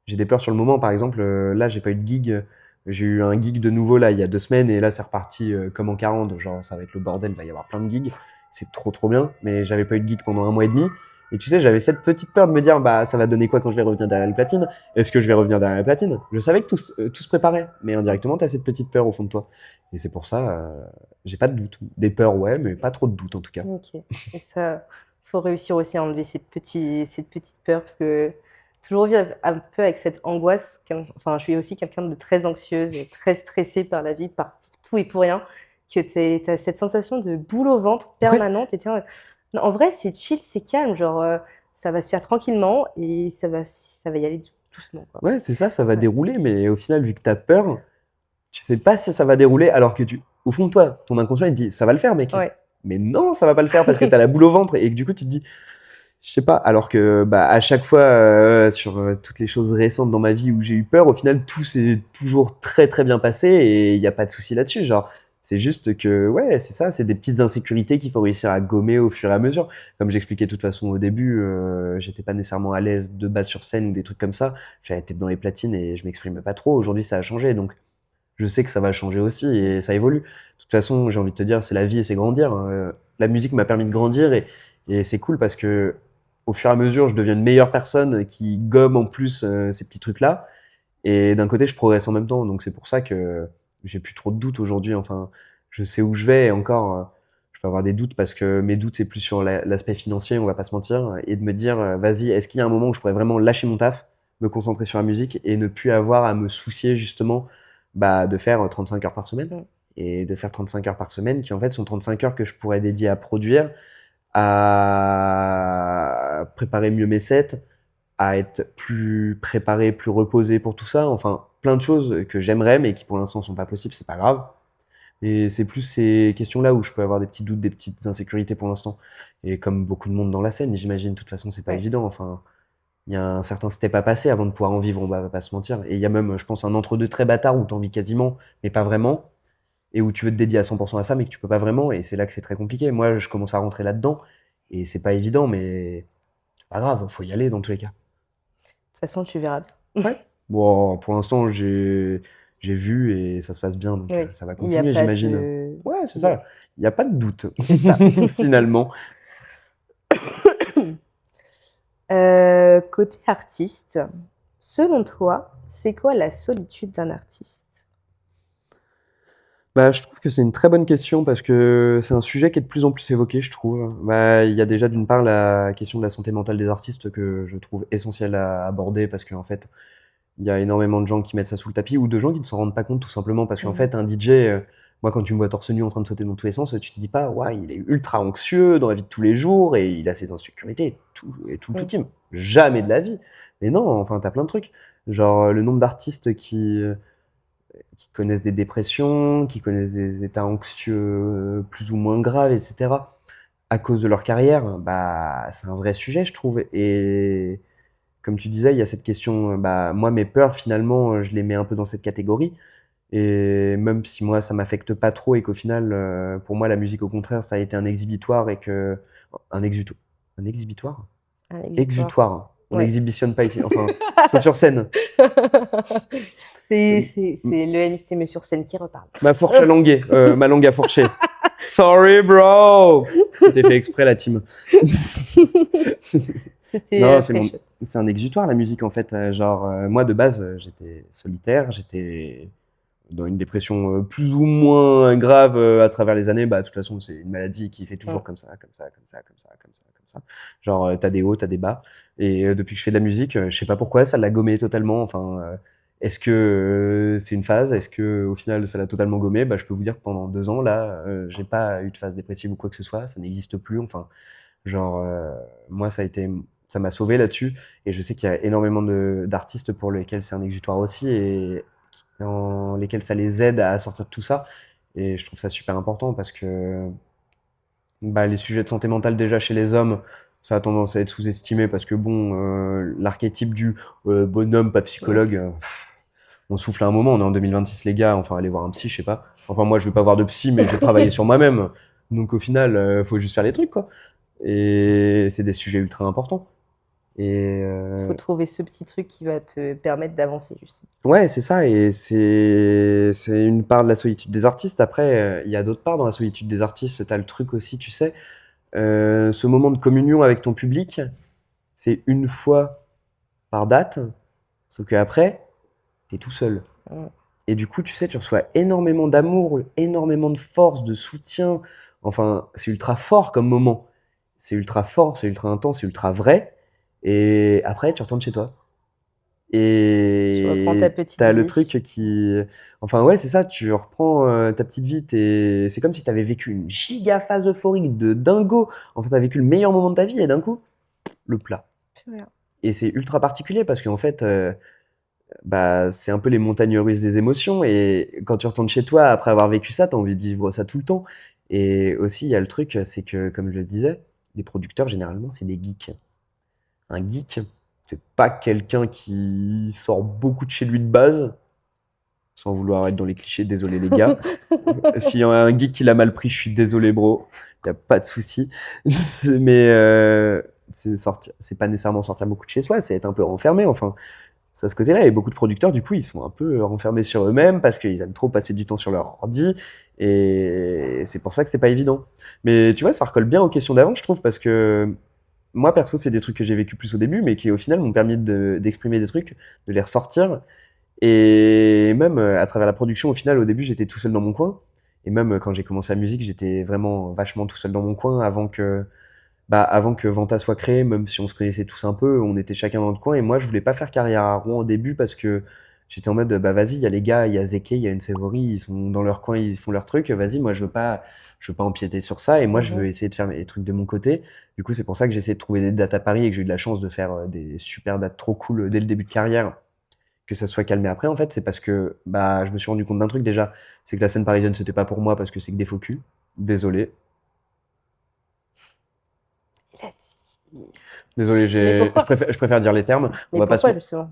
j'ai des peurs sur le moment. Par exemple, là, j'ai pas eu de gig. J'ai eu un gig de nouveau là il y a 2 semaines et là c'est reparti comme en 40. Genre ça va être le bordel, il va y avoir plein de gigs. C'est trop trop bien. Mais j'avais pas eu de gig pendant un mois et demi. Et tu sais, j'avais cette petite peur de me dire bah ça va donner quoi quand je vais revenir derrière les platines? Est-ce que je vais revenir derrière les platines? Je savais que tout se préparait, mais indirectement t'as cette petite peur au fond de toi. Et c'est pour ça, j'ai pas de doute. Des peurs ouais, mais pas trop de doute en tout cas. Ok. Et ça, faut réussir aussi à enlever cette petite peur parce que toujours vivre un peu avec cette angoisse. Enfin, je suis aussi quelqu'un de très anxieuse et très stressée par la vie, par tout et pour rien, que tu as cette sensation de boule au ventre Ouais. permanente. Et non, en vrai, c'est chill, c'est calme. Genre, ça va se faire tranquillement et ça va y aller doucement, quoi. Ouais, c'est ça, ça va Ouais. dérouler, mais au final, vu que t'as peur, tu sais pas si ça va dérouler, alors que au fond de toi, ton inconscient, il te dit, ça va le faire, mec. Ouais. Mais non, ça va pas le faire parce que t'as la boule au ventre et que du coup, tu te dis, je sais pas. Alors que, bah, à chaque fois, sur toutes les choses récentes dans ma vie où j'ai eu peur, au final, tout s'est toujours très très bien passé et il y a pas de souci là-dessus. Genre, c'est juste que, ouais, c'est ça, c'est des petites insécurités qu'il faut réussir à gommer au fur et à mesure. Comme j'expliquais de toute façon au début, j'étais pas nécessairement à l'aise de base sur scène ou des trucs comme ça. J'avais été dans les platines et je m'exprimais pas trop. Aujourd'hui, ça a changé, donc je sais que ça va changer aussi et ça évolue. De toute façon, j'ai envie de te dire, c'est la vie et c'est grandir. La musique m'a permis de grandir et c'est cool parce que au fur et à mesure, je deviens une meilleure personne qui gomme en plus ces petits trucs-là. Et d'un côté, je progresse en même temps. Donc c'est pour ça que j'ai plus trop de doutes aujourd'hui. Enfin, je sais où je vais et encore, je peux avoir des doutes parce que mes doutes, c'est plus sur l'aspect financier, on va pas se mentir, et de me dire, vas-y, est-ce qu'il y a un moment où je pourrais vraiment lâcher mon taf, me concentrer sur la musique et ne plus avoir à me soucier justement bah, de faire 35 heures par semaine Mm. et de faire 35 heures par semaine qui en fait sont 35 heures que je pourrais dédier à produire, à préparer mieux mes sets, à être plus préparé, plus reposé pour tout ça. Enfin, plein de choses que j'aimerais, mais qui pour l'instant sont pas possibles, c'est pas grave. Et c'est plus ces questions-là où je peux avoir des petits doutes, des petites insécurités pour l'instant. Et comme beaucoup de monde dans la scène, j'imagine, de toute façon, c'est pas Ouais. évident. Enfin, il y a un certain step à passer avant de pouvoir en vivre, on va pas se mentir. Et il y a même, je pense, un entre-deux très bâtard où t'en vis quasiment, mais pas vraiment, et où tu veux te dédier à 100% à ça, mais que tu peux pas vraiment, et c'est là que c'est très compliqué. Moi, je commence à rentrer là-dedans, et c'est pas évident, mais c'est pas grave, faut y aller dans tous les cas. De toute façon, tu verras bien. Ouais. Bon, pour l'instant, j'ai vu et ça se passe bien, donc Oui, ça va il n'y a continuer, pas j'imagine. de... Ouais, c'est il y a- ça. Il n'y a pas de doute, C'est ça. finalement. Côté artiste, selon toi, c'est quoi la solitude d'un artiste? Bah, je trouve que c'est une très bonne question parce que c'est un sujet qui est de plus en plus évoqué, je trouve. Bah, il y a déjà d'une part la question de la santé mentale des artistes que je trouve essentielle à aborder parce qu'en fait, il y a énormément de gens qui mettent ça sous le tapis ou de gens qui ne s'en rendent pas compte tout simplement parce qu'en Mhm. fait, un DJ, moi, quand tu me vois torse nu en train de sauter dans tous les sens, tu te dis pas, ouais, il est ultra anxieux dans la vie de tous les jours et il a ses insécurités et tout le tout Mm. team. Jamais de la vie. Mais non, enfin, t'as plein de trucs. Genre, le nombre d'artistes qui connaissent des dépressions, qui connaissent des états anxieux plus ou moins graves, etc. À cause de leur carrière, bah, c'est un vrai sujet, je trouve. Et comme tu disais, il y a cette question, bah, moi, mes peurs, finalement, je les mets un peu dans cette catégorie. Et même si moi, ça m'affecte pas trop et qu'au final, pour moi, la musique, au contraire, ça a été un exhibitoire et que. Un exutoire? Un exhibitoire? Un exutoire. Exutoire. On Ouais. n'exhibitionne pas ici, enfin, sauf sur scène. C'est M- c'est- c'est le MC sur scène qui reparle. Ma fourche à languer, ma langue à fourcher. Sorry, bro. C'était fait exprès, la team. C'était Non, très chouette. c'est un exutoire, la musique, en fait. Moi, de base, j'étais solitaire, j'étais dans une dépression plus ou moins grave à travers les années. Bah, de toute façon, c'est une maladie qui fait toujours comme ça, comme ça, comme ça, comme ça, comme ça, comme ça. Genre, t'as des hauts, t'as des bas. Et depuis que je fais de la musique, je sais pas pourquoi, ça l'a gommé totalement. Enfin, est-ce que c'est une phase? Est-ce que au final, ça l'a totalement gommé? Bah, je peux vous dire que pendant 2 ans, là, j'ai pas eu de phase dépressive ou quoi que ce soit. Ça n'existe plus. Enfin, genre, moi, ça m'a sauvé là-dessus. Et je sais qu'il y a énormément d'artistes pour lesquels c'est un exutoire aussi et dans lesquels ça les aide à sortir de tout ça. Et je trouve ça super important parce que bah, les sujets de santé mentale déjà chez les hommes, ça a tendance à être sous-estimé parce que bon, l'archétype du bonhomme, pas psychologue, on souffle à un moment, on est en 2026 les gars, enfin allez voir un psy, je sais pas. Enfin moi je vais pas voir de psy, mais je vais travailler sur moi-même. Donc au final, faut juste faire les trucs quoi. Et c'est des sujets ultra importants. Et Il faut trouver ce petit truc qui va te permettre d'avancer, justement. ouais, c'est ça, et c'est une part de la solitude des artistes. Après, il y a d'autres parts dans la solitude des artistes. T'as le truc aussi, tu sais, ce moment de communion avec ton public, c'est une fois par date, sauf qu'après, t'es tout seul. Mm. Et du coup, tu sais, tu reçois énormément d'amour, énormément de force, de soutien. Enfin, c'est ultra fort comme moment. C'est ultra fort, c'est ultra intense, c'est ultra vrai. Et après, tu retournes chez toi. Tu reprends ta Et petite t'as le vie. truc qui... Enfin ouais, c'est ça, tu reprends ta petite vie, c'est comme si t'avais vécu une giga phase euphorique de dingo. En fait, t'as vécu le meilleur moment de ta vie et d'un coup, le plat. Plus rien. Et c'est ultra particulier parce qu'en fait, bah, c'est un peu les montagnes russes des émotions et quand tu retournes chez toi après avoir vécu ça, t'as envie de vivre ça tout le temps. Et aussi, il y a le truc, c'est que, comme je le disais, les producteurs, généralement, c'est des geeks. Un geek, c'est pas quelqu'un qui sort beaucoup de chez lui de base, sans vouloir être dans les clichés, désolé les gars. S'il y a un geek qui l'a mal pris, je suis désolé bro, y a pas de souci. Mais c'est pas nécessairement sortir beaucoup de chez soi, c'est être un peu renfermé, enfin. C'est à ce côté-là, et beaucoup de producteurs, du coup, ils sont un peu renfermés sur eux-mêmes parce qu'ils aiment trop passer du temps sur leur ordi, et c'est pour ça que c'est pas évident. Mais tu vois, ça recolle bien aux questions d'avant, je trouve, parce que moi, perso, c'est des trucs que j'ai vécu plus au début, mais qui au final m'ont permis d'exprimer des trucs, de les ressortir. Et même à travers la production, au final, au début, j'étais tout seul dans mon coin. Et même quand j'ai commencé la musique, j'étais vraiment vachement tout seul dans mon coin avant que Vanta soit créé, même si on se connaissait tous un peu, on était chacun dans notre coin. Et moi, je voulais pas faire carrière à Rouen au début parce que j'étais en mode, bah vas-y, il y a les gars, il y a Zeke, il y a Nsevori, ils sont dans leur coin, ils font leur truc. Vas-y, moi, je veux pas empiéter sur ça. Et moi, je veux essayer de faire mes trucs de mon côté. Du coup, c'est pour ça que j'ai essayé de trouver des dates à Paris et que j'ai eu de la chance de faire des super dates trop cool dès le début de carrière. Que ça se soit calmé après, en fait, c'est parce que bah, je me suis rendu compte d'un truc déjà, c'est que la scène parisienne, c'était pas pour moi parce que c'est que des faux culs. Désolé. Il a dit. Désolé, Mais pourquoi? je préfère dire les termes. On Mais va pas se... pourquoi, justement?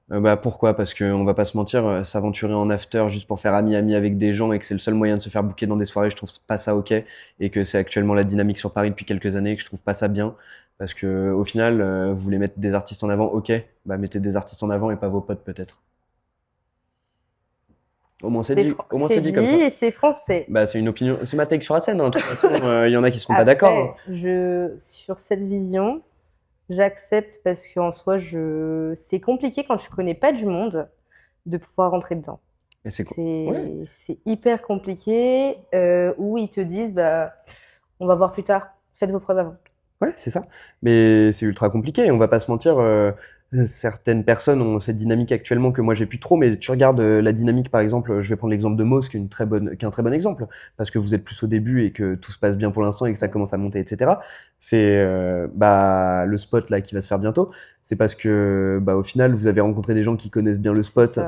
Bah pourquoi? Parce qu'on va pas se mentir, s'aventurer en after juste pour faire ami-ami avec des gens et que c'est le seul moyen de se faire booker dans des soirées, je trouve pas ça ok. Et que c'est actuellement la dynamique sur Paris depuis quelques années et que je trouve pas ça bien. Parce que au final, vous voulez mettre des artistes en avant, ok, bah mettez des artistes en avant et pas vos potes peut-être. Au moins c'est C'est dit dit comme ça. et c'est français. Bah c'est une opinion, c'est ma take sur la scène, hein. De toute façon, il y en a qui seront pas d'accord, hein. Après, sur cette vision, j'accepte parce qu'en soi, c'est compliqué quand tu connais pas du monde de pouvoir rentrer dedans. Mais c'est quoi? Ouais. C'est hyper compliqué où ils te disent, bah, on va voir plus tard, faites vos preuves avant. Ouais, c'est ça. Mais c'est ultra compliqué. On va pas se mentir. Certaines personnes ont cette dynamique actuellement que moi j'ai plus trop. Mais tu regardes la dynamique, par exemple. Je vais prendre l'exemple de Moz, qui est qui est un très bon exemple, parce que vous êtes plus au début et que tout se passe bien pour l'instant et que ça commence à monter, etc. C'est bah le spot là qui va se faire bientôt. C'est parce que bah au final vous avez rencontré des gens qui connaissent bien le spot,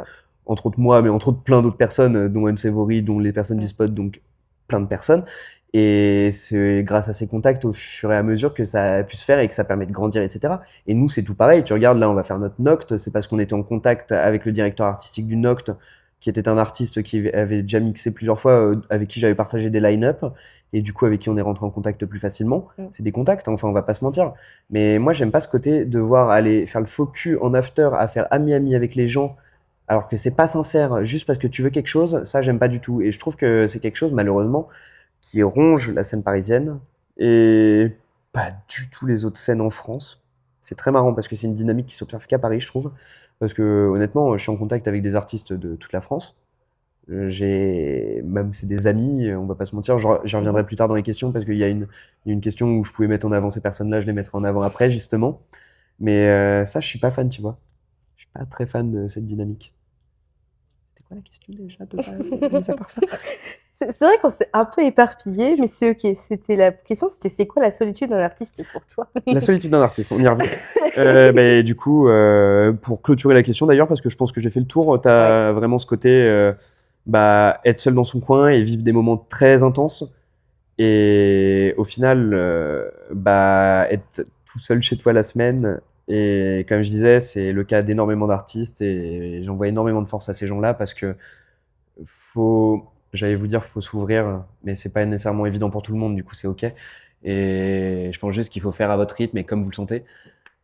entre autres moi, mais entre autres plein d'autres personnes, dont Nsevori, dont les personnes du spot, donc plein de personnes. Et c'est grâce à ces contacts au fur et à mesure que ça a pu se faire et que ça permet de grandir, etc. Et nous, c'est tout pareil. Tu regardes, là, on va faire notre Noct. C'est parce qu'on était en contact avec le directeur artistique du Noct, qui était un artiste qui avait déjà mixé plusieurs fois, avec qui j'avais partagé des line-up, et du coup, avec qui on est rentré en contact plus facilement. C'est des contacts, hein, enfin, on va pas se mentir. Mais moi, j'aime pas ce côté de voir aller faire le faux cul en after, à faire ami-ami avec les gens, alors que c'est pas sincère, juste parce que tu veux quelque chose. Ça, j'aime pas du tout. Et je trouve que c'est quelque chose, malheureusement, qui ronge la scène parisienne et pas du tout les autres scènes en France. C'est très marrant parce que c'est une dynamique qui s'observe qu'à Paris, je trouve. Parce que honnêtement, je suis en contact avec des artistes de toute la France. Même c'est des amis, on va pas se mentir. J'y reviendrai plus tard dans les questions parce qu'il y a une question où je pouvais mettre en avant ces personnes-là, je les mettrai en avant après justement. Mais ça, je suis pas fan, tu vois. Je suis pas très fan de cette dynamique. C'était quoi la question déjà de base, mis à part ça? C'est vrai qu'on s'est un peu éparpillé, mais c'est ok. La question, c'était c'est quoi la solitude d'un artiste pour toi? La solitude d'un artiste, on y revient. Du coup, pour clôturer la question d'ailleurs, parce que je pense que j'ai fait le tour, tu as vraiment ce côté être seul dans son coin et vivre des moments très intenses. Et au final, être tout seul chez toi la semaine. Et comme je disais, c'est le cas d'énormément d'artistes et j'envoie énormément de force à ces gens-là parce que j'allais vous dire, faut s'ouvrir, mais c'est pas nécessairement évident pour tout le monde, du coup c'est ok. Et je pense juste qu'il faut faire à votre rythme et comme vous le sentez.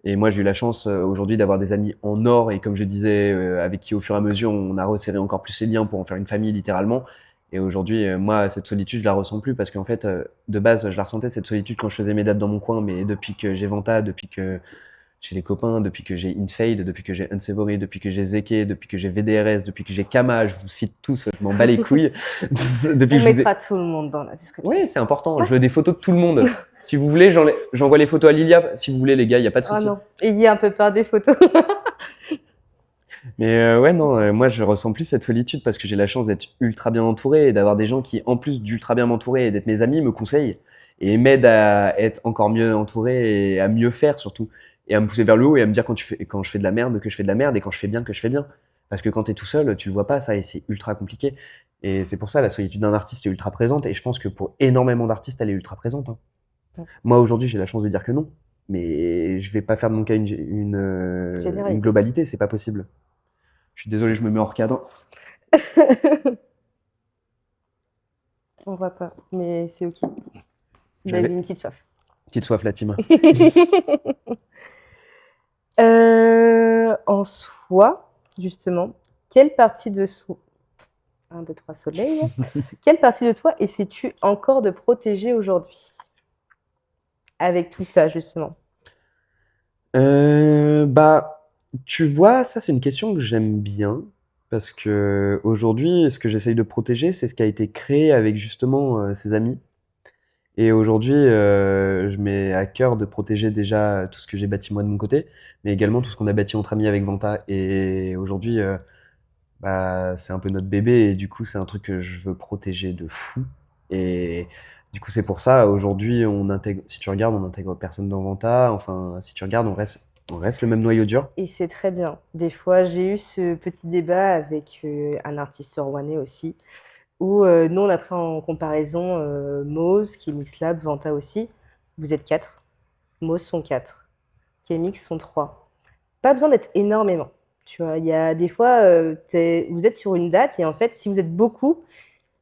Et moi, j'ai eu la chance aujourd'hui d'avoir des amis en or et comme je disais, avec qui au fur et à mesure, on a resserré encore plus les liens pour en faire une famille littéralement. Et aujourd'hui, moi, cette solitude, je la ressens plus parce qu'en fait, de base, je la ressentais cette solitude quand je faisais mes dates dans mon coin, mais depuis que j'ai Vanta, depuis que j'ai les copains, depuis que j'ai Infade, depuis que j'ai Unsavory, depuis que j'ai Zeke, depuis que j'ai VDRS, depuis que j'ai Kama, je vous cite tous, je m'en bats les couilles. On mettra tout le monde dans la description. Oui, c'est important. Je veux des photos de tout le monde. Si vous voulez, j'envoie les photos à Lilia. Si vous voulez, les gars, il n'y a pas de souci. Ah non, ayez un peu peur des photos. Mais moi, je ressens plus cette solitude parce que j'ai la chance d'être ultra bien entouré et d'avoir des gens qui, en plus d'ultra bien m'entourer et d'être mes amis, me conseillent et m'aident à être encore mieux entouré et à mieux faire surtout. Et à me pousser vers le haut et à me dire quand je fais de la merde que je fais de la merde et quand je fais bien que je fais bien. Parce que quand t'es tout seul, tu le vois pas ça et c'est ultra compliqué. Et c'est pour ça la solitude d'un artiste est ultra présente et je pense que pour énormément d'artistes, elle est ultra présente. Hein. Ouais. Moi aujourd'hui, j'ai la chance de dire que non, mais je vais pas faire de mon cas une globalité, c'est pas possible. Je suis désolé, je me mets hors cadre. On voit pas, mais c'est ok. J'avais une petite soif. Petite soif, la team. En soi, justement, quelle partie de 1, 2, 3 soleils. Quelle partie de toi essaies-tu encore de protéger aujourd'hui? Avec tout ça, justement. Tu vois, ça c'est une question que j'aime bien. Parce que aujourd'hui, ce que j'essaye de protéger, c'est ce qui a été créé avec justement ses amis. Et aujourd'hui, je mets à cœur de protéger déjà tout ce que j'ai bâti moi de mon côté, mais également tout ce qu'on a bâti entre amis avec Vanta. Et aujourd'hui, c'est un peu notre bébé et du coup, c'est un truc que je veux protéger de fou. Et du coup, c'est pour ça, aujourd'hui, si tu regardes, on n'intègre personne dans Vanta. Enfin, si tu regardes, on reste le même noyau dur. Et c'est très bien. Des fois, j'ai eu ce petit débat avec un artiste rouennais aussi, où nous, on a pris en comparaison Mose, KMixLab, Vanta aussi. Vous êtes 4. Mose sont 4. KMix sont 3. Pas besoin d'être énormément. Tu vois, il y a des fois, vous êtes sur une date et en fait, si vous êtes beaucoup,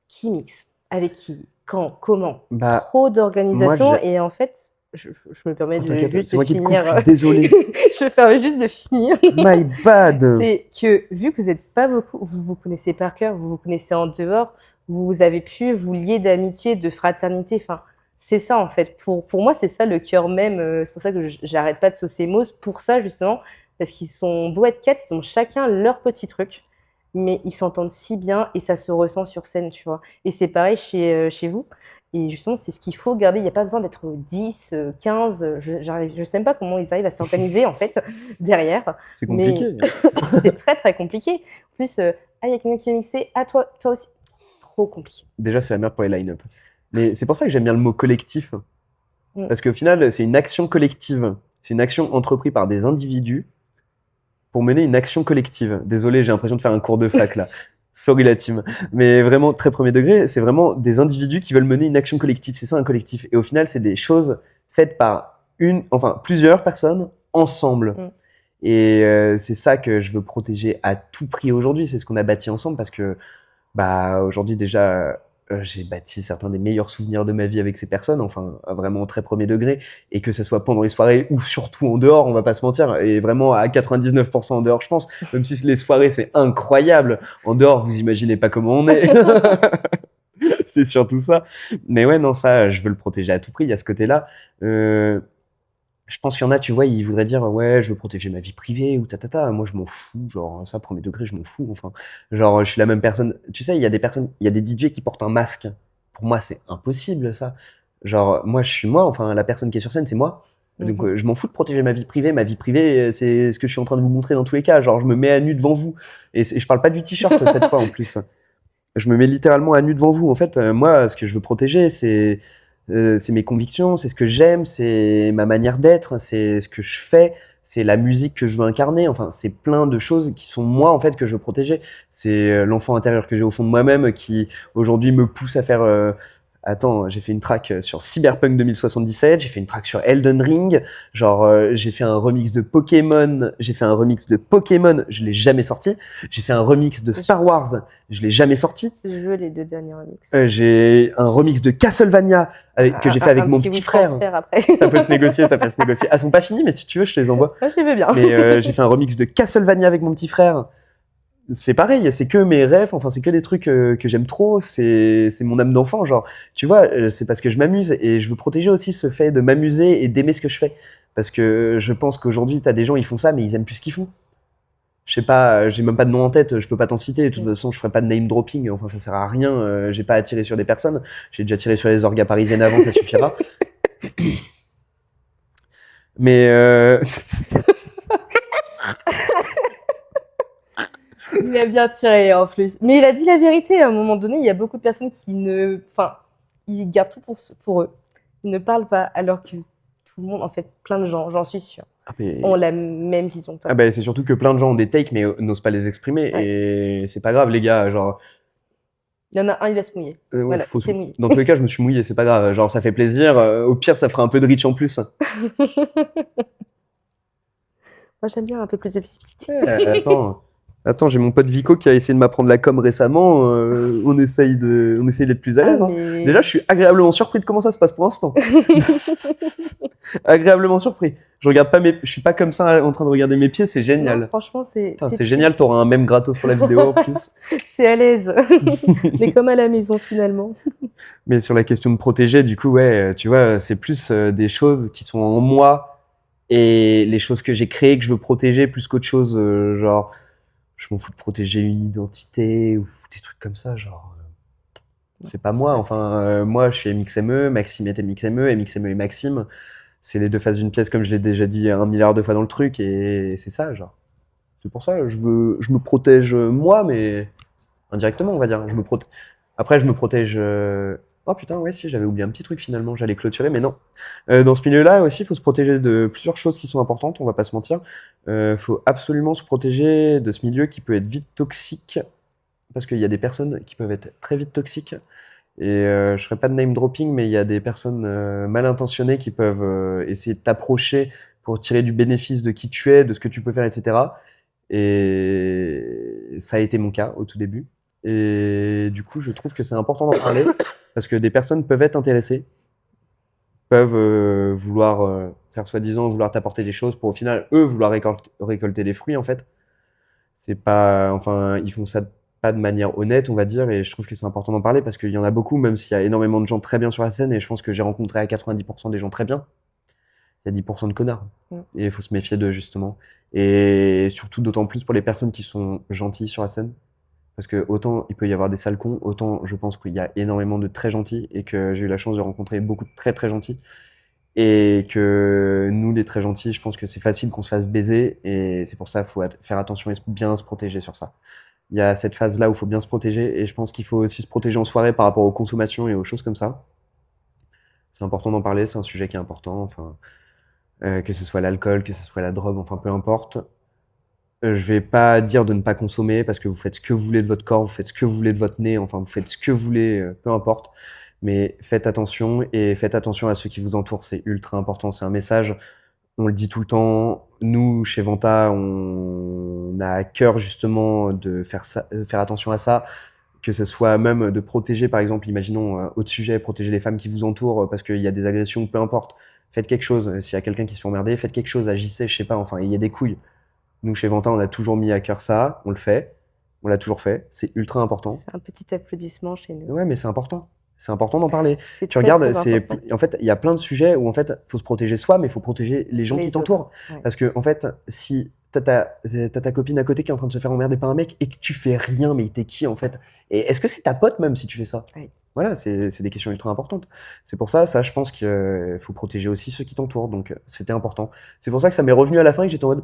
qui mixe? Avec qui? Quand? Comment? Trop d'organisation et en fait, je me permets juste de finir. Je suis désolé. Je me permets juste de finir. My bad. C'est que vu que vous n'êtes pas beaucoup, vous vous connaissez par cœur, vous vous connaissez en dehors, vous avez pu vous lier d'amitié, de fraternité. Enfin, c'est ça en fait. Pour moi, c'est ça le cœur même. C'est pour ça que j'arrête pas de saucer Mose. Pour ça justement, parce qu'ils sont beaux être 4, ils ont chacun leur petit truc, mais ils s'entendent si bien et ça se ressent sur scène, tu vois. Et c'est pareil chez vous. Et justement, c'est ce qu'il faut garder. Il n'y a pas besoin d'être 10, 15. Je ne sais même pas comment ils arrivent à s'organiser, en fait, derrière. C'est compliqué. C'est très, très compliqué. En plus, il y a quelqu'un qui est mixé. Toi aussi. Trop compliqué. Déjà, c'est la merde pour les line-up. Mais c'est pour ça que j'aime bien le mot collectif. Parce qu'au final, c'est une action collective. C'est une action entreprise par des individus pour mener une action collective. Désolé, j'ai l'impression de faire un cours de fac, là. Sorry la team. Mais vraiment, très premier degré, c'est vraiment des individus qui veulent mener une action collective. C'est ça un collectif. Et au final, c'est des choses faites par plusieurs personnes ensemble. Et c'est ça que je veux protéger à tout prix aujourd'hui. C'est ce qu'on a bâti ensemble parce que aujourd'hui déjà, j'ai bâti certains des meilleurs souvenirs de ma vie avec ces personnes, enfin vraiment au très premier degré, et que ce soit pendant les soirées ou surtout en dehors, on va pas se mentir, et vraiment à 99% en dehors je pense, même si les soirées c'est incroyable, en dehors vous imaginez pas comment on est. C'est surtout ça. Mais ouais, non, ça, je veux le protéger à tout prix. Il y a ce côté-là. Euh, je pense qu'il y en a, tu vois, ils voudraient dire, ouais, je veux protéger ma vie privée ou tatata. Moi, je m'en fous. Genre, ça, premier degré, je m'en fous. Enfin, genre, je suis la même personne. Tu sais, il y a des personnes, il y a des DJ qui portent un masque. Pour moi, c'est impossible, ça. Genre, moi, je suis moi. Enfin, la personne qui est sur scène, c'est moi. Donc, Mhm. je m'en fous de protéger ma vie privée. Ma vie privée, c'est ce que je suis en train de vous montrer dans tous les cas. Genre, je me mets à nu devant vous. Et je parle pas du t-shirt cette fois, en plus. Je me mets littéralement à nu devant vous. En fait, moi, ce que je veux protéger, c'est mes convictions, c'est ce que j'aime, c'est ma manière d'être, c'est ce que je fais, c'est la musique que je veux incarner. Enfin, c'est plein de choses qui sont moi, en fait, que je veux protéger. C'est l'enfant intérieur que j'ai au fond de moi-même qui, aujourd'hui, me pousse à faire... Attends, j'ai fait une track sur Cyberpunk 2077, j'ai fait une track sur Elden Ring, genre j'ai fait un remix de Pokémon, je l'ai jamais sorti. J'ai fait un remix de Star Wars, je l'ai jamais sorti. Je veux les 2 derniers remix. J'ai un remix de Castlevania que j'ai fait avec mon petit frère. WeTransfer après. Ça peut se négocier, ça peut se négocier. Elles sont pas finies, mais si tu veux, je te les envoie. Moi, je les veux bien. Mais j'ai fait un remix de Castlevania avec mon petit frère. C'est pareil, c'est que mes rêves, enfin c'est que des trucs que j'aime trop, c'est mon âme d'enfant, genre. Tu vois, c'est parce que je m'amuse et je veux protéger aussi ce fait de m'amuser et d'aimer ce que je fais. Parce que je pense qu'aujourd'hui, t'as des gens, ils font ça, mais ils aiment plus ce qu'ils font. Je sais pas, j'ai même pas de nom en tête, je peux pas t'en citer. De toute façon, je ferai pas de name dropping. Enfin, ça sert à rien. J'ai pas à tirer sur des personnes. J'ai déjà tiré sur les orgas parisiennes avant, ça suffira. Mais Il a bien tiré en plus. Mais il a dit la vérité. À un moment donné, il y a beaucoup de personnes qui ne. Enfin, ils gardent tout pour eux. Ils ne parlent pas, alors que tout le monde, en fait, plein de gens, j'en suis sûre, ont la même vision que toi. c'est surtout que plein de gens ont des takes mais n'osent pas les exprimer. Ouais. Et c'est pas grave, les gars. Genre, Il y en a un, il va se mouiller. ouais, Voilà, faut il s'est mouillé. dans tous les cas, je me suis mouillé, c'est pas grave. Genre, ça fait plaisir. Au pire, ça fera un peu de reach en plus. Moi, j'aime bien un peu plus de visibilité. Attends, j'ai mon pote Vico qui a essayé de m'apprendre la com récemment. On essaye d'être plus à l'aise. Hein. mais... Déjà, je suis agréablement surpris de comment ça se passe pour l'instant. Agréablement surpris. Je suis pas comme ça en train de regarder mes pieds, c'est génial. Non, franchement, c'est génial, t'auras un même gratos pour la vidéo en plus. C'est à l'aise. Mais comme à la maison finalement. Mais sur la question de protéger, du coup, ouais, tu vois, c'est plus des choses qui sont en moi et les choses que j'ai créées que je veux protéger plus qu'autre chose. Genre, je m'en fous de protéger une identité ou des trucs comme ça, genre. C'est pas moi, enfin, moi je suis MXME, Maxime est MXME, MXME et Maxime. C'est les deux faces d'une pièce, comme je l'ai déjà dit 1 milliard de fois dans le truc, et c'est ça, genre. C'est pour ça, je me protège moi, mais indirectement, on va dire. Après, je me protège. Oh putain, ouais, si, j'avais oublié un petit truc finalement, j'allais clôturer, mais non. Dans ce milieu-là aussi, il faut se protéger de plusieurs choses qui sont importantes, on va pas se mentir. Faut absolument se protéger de ce milieu qui peut être vite toxique, parce qu'il y a des personnes qui peuvent être très vite toxiques. Et je ferai pas de name dropping, mais il y a des personnes mal intentionnées qui peuvent essayer de t'approcher pour tirer du bénéfice de qui tu es, de ce que tu peux faire, etc. Et ça a été mon cas au tout début. Et du coup, je trouve que c'est important d'en parler parce que des personnes peuvent être intéressées, peuvent vouloir faire soi-disant vouloir t'apporter des choses pour au final eux vouloir récolter les fruits en fait. C'est pas, enfin, ils font ça pas de manière honnête, on va dire, et je trouve que c'est important d'en parler parce qu'il y en a beaucoup, même s'il y a énormément de gens très bien sur la scène, et je pense que j'ai rencontré à 90% des gens très bien, il y a 10% de connards. Et il faut se méfier d'eux, justement. Et surtout, d'autant plus pour les personnes qui sont gentilles sur la scène. Parce que autant il peut y avoir des sales cons, autant je pense qu'il y a énormément de très gentils et que j'ai eu la chance de rencontrer beaucoup de très très gentils. Et que nous, les très gentils, je pense que c'est facile qu'on se fasse baiser et c'est pour ça qu'il faut faire attention et bien se protéger sur ça. Il y a cette phase-là où il faut bien se protéger et je pense qu'il faut aussi se protéger en soirée par rapport aux consommations et aux choses comme ça. C'est important d'en parler, c'est un sujet qui est important. Enfin, que ce soit l'alcool, que ce soit la drogue, enfin peu importe. Je vais pas dire de ne pas consommer parce que vous faites ce que vous voulez de votre corps, vous faites ce que vous voulez de votre nez, enfin vous faites ce que vous voulez, peu importe. Mais faites attention et faites attention à ceux qui vous entourent, c'est ultra important. C'est un message, on le dit tout le temps. Nous, chez Vanta, on a à cœur justement de faire ça, faire attention à ça, que ce soit même de protéger, par exemple, imaginons autre sujet, protéger les femmes qui vous entourent parce qu'il y a des agressions, peu importe. Faites quelque chose. S'il y a quelqu'un qui se fait emmerder, faites quelque chose, agissez, je sais pas. Enfin, il y a des couilles. Nous, chez Vanta, on a toujours mis à cœur ça, on le fait, on l'a toujours fait, c'est ultra important. C'est un petit applaudissement chez nous. Ouais, mais c'est important. C'est important d'en parler. C'est Tu très, regardes, très important. en fait, il y a plein de sujets où en fait, faut se protéger soi, mais il faut protéger les gens qui Les t'entourent. autres, ouais. Parce que en fait, si t'as ta copine à côté qui est en train de se faire emmerder par un mec et que tu fais rien, mais t'es qui en fait? Et est-ce que c'est ta pote même si tu fais ça? Ouais. Voilà, c'est des questions ultra importantes. C'est pour ça, je pense qu'il faut protéger aussi ceux qui t'entourent. Donc, c'était important. C'est pour ça que ça m'est revenu à la fin et que j'étais en mode,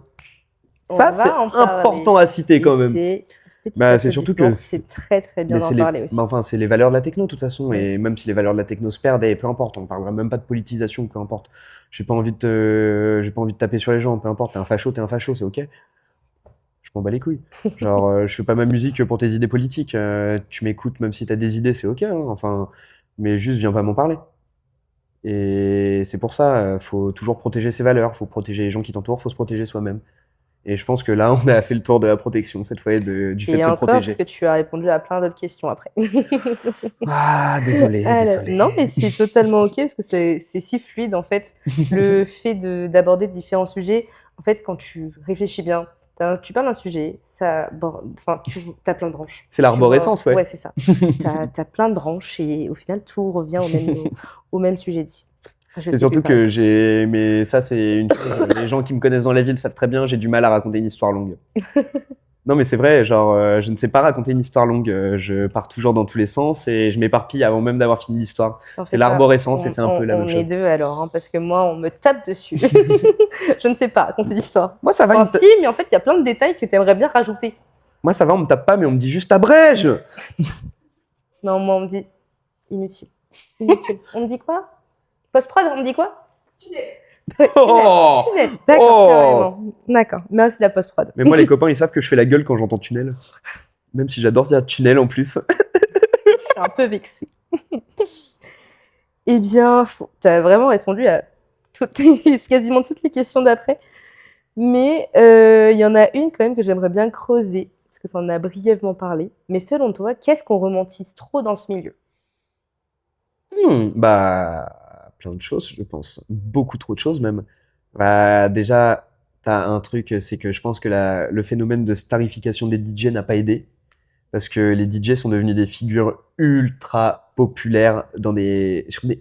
On ça, c'est va en important parler. à citer Et quand même. c'est petit Bah, c'est surtout que applaudissement, c'est très très bien mais d'en c'est parler aussi. enfin, c'est les valeurs de la techno de toute façon, Mm. et même si les valeurs de la techno se perdent, et peu importe, on parlera même pas de politisation, peu importe. J'ai pas envie de taper sur les gens, peu importe, t'es un facho, c'est ok. Je m'en bats les couilles. Genre, je fais pas ma musique pour tes idées politiques. Tu m'écoutes même si t'as des idées, c'est ok, hein, enfin, mais juste viens pas m'en parler. Et c'est pour ça, faut toujours protéger ses valeurs, faut protéger les gens qui t'entourent, faut se protéger soi-même. Et je pense que là, on a fait le tour de la protection cette fois, et du fait de Et se encore, parce protéger. que tu as répondu à plein d'autres questions après. Ah, désolé, Alors, désolé. non, mais c'est totalement ok parce que c'est si fluide en fait. Le fait d'aborder différents sujets, en fait, quand tu réfléchis bien, tu parles d'un sujet, enfin, tu as plein de branches. C'est l'arborescence, ouais. Ouais, c'est ça. Tu as plein de branches et au final, tout revient au même sujet dit. Je C'est sais surtout plus parler. que mais ça, c'est une chose, les gens qui me connaissent dans la ville savent très bien, j'ai du mal à raconter une histoire longue. Non, mais c'est vrai, genre, je ne sais pas raconter une histoire longue, je pars toujours dans tous les sens et je m'éparpille avant même d'avoir fini l'histoire. T'en C'est fais pas. l'arborescence et c'est un peu la On même est chose. deux alors, hein, parce que moi, on me tape dessus. Je ne sais pas raconter l'histoire. Moi, ça va, Enfin, si, mais en fait, il y a plein de détails que tu aimerais bien rajouter. moi, ça va, on me tape pas, mais on me dit juste abrège! Non, moi, on me dit inutile. Inutile. On me dit quoi? Post-prod, on me dit quoi? Oh! Tunnel. D'accord, Oh! carrément. D'accord. Merci la post-prod. Mais moi, les copains, ils savent que je fais la gueule quand j'entends tunnel. Même si j'adore dire tunnel en plus. Je suis un peu vexée. Eh bien, tu as vraiment répondu à quasiment toutes les questions d'après. Mais il y en a une quand même que j'aimerais bien creuser, parce que tu en as brièvement parlé. Mais selon toi, qu'est-ce qu'on romantise trop dans ce milieu? Bah, plein de choses, je pense. Beaucoup trop de choses même. Bah, déjà, t'as un truc, c'est que je pense que le phénomène de starification des DJ n'a pas aidé. Parce que les DJ sont devenus des figures ultra populaires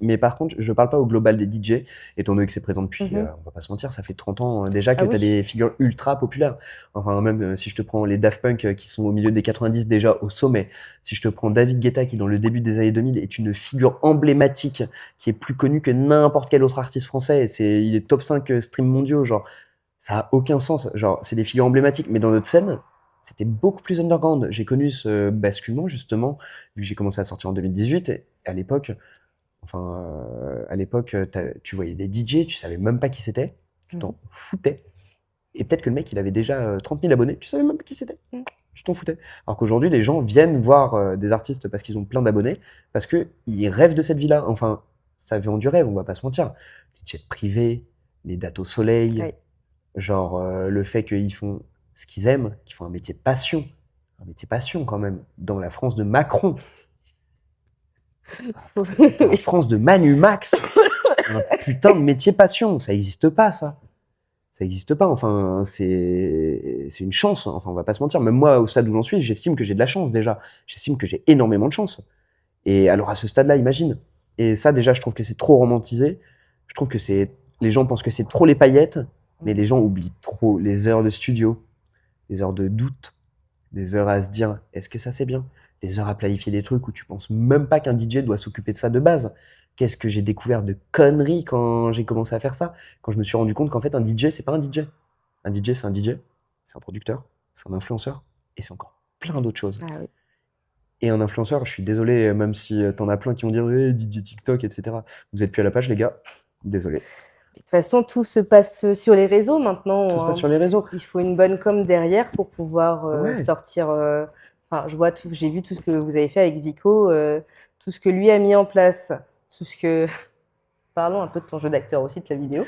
mais par contre, je parle pas au global des DJ, étant donné que c'est présent depuis, on va pas se mentir, ça fait 30 ans déjà que Ah t'as oui. des figures ultra populaires. Enfin, même si je te prends les Daft Punk qui sont au milieu des 90 déjà au sommet, si je te prends David Guetta qui dans le début des années 2000 est une figure emblématique, qui est plus connue que n'importe quel autre artiste français, et il est top 5 streams mondiaux, genre, ça a aucun sens. Genre, c'est des figures emblématiques, mais dans notre scène, c'était beaucoup plus underground. J'ai connu ce basculement justement, vu que j'ai commencé à sortir en 2018. Et à l'époque, tu voyais des DJ, tu savais même pas qui c'était, tu t'en foutais. Et peut-être que le mec, il avait déjà 30 000 abonnés, tu savais même pas qui c'était, tu t'en foutais. Alors qu'aujourd'hui, les gens viennent voir des artistes parce qu'ils ont plein d'abonnés, parce qu'ils rêvent de cette vie-là. Enfin, ça vend du rêve, on va pas se mentir. Les jets privés, les dates au soleil, Ouais. genre le fait qu'ils font ce qu'ils aiment, qu'ils font un métier passion quand même, dans la France de Macron, dans la France de Manu Max, un putain de métier passion, ça n'existe pas ça. Ça n'existe pas, enfin, c'est une chance, enfin, on va pas se mentir. Même moi, au stade où j'en suis, j'estime que j'ai de la chance déjà. J'estime que j'ai énormément de chance. Et alors, à ce stade-là, imagine. Et ça, déjà, je trouve que c'est trop romantisé. Je trouve que les gens pensent que c'est trop les paillettes, mais les gens oublient trop les heures de studio, les heures de doute, les heures à se dire est-ce que ça c'est bien, les heures à planifier des trucs où tu penses même pas qu'un DJ doit s'occuper de ça de base. Qu'est-ce que j'ai découvert de conneries quand j'ai commencé à faire ça, quand je me suis rendu compte qu'en fait un DJ c'est pas un DJ. Un DJ c'est un DJ, c'est un producteur, c'est un influenceur et c'est encore plein d'autres choses. Ah oui. Et un influenceur, je suis désolé, même si t'en as plein qui vont dire DJ TikTok, etc. Vous êtes plus à la page les gars, désolé. De toute façon, tout se passe sur les réseaux maintenant. Tout se passe sur les réseaux. Il faut une bonne com derrière pour pouvoir Ouais. sortir. Enfin, j'ai vu tout ce que vous avez fait avec Vico, tout ce que lui a mis en place, tout ce que. Parlons un peu de ton jeu d'acteur aussi, de la vidéo.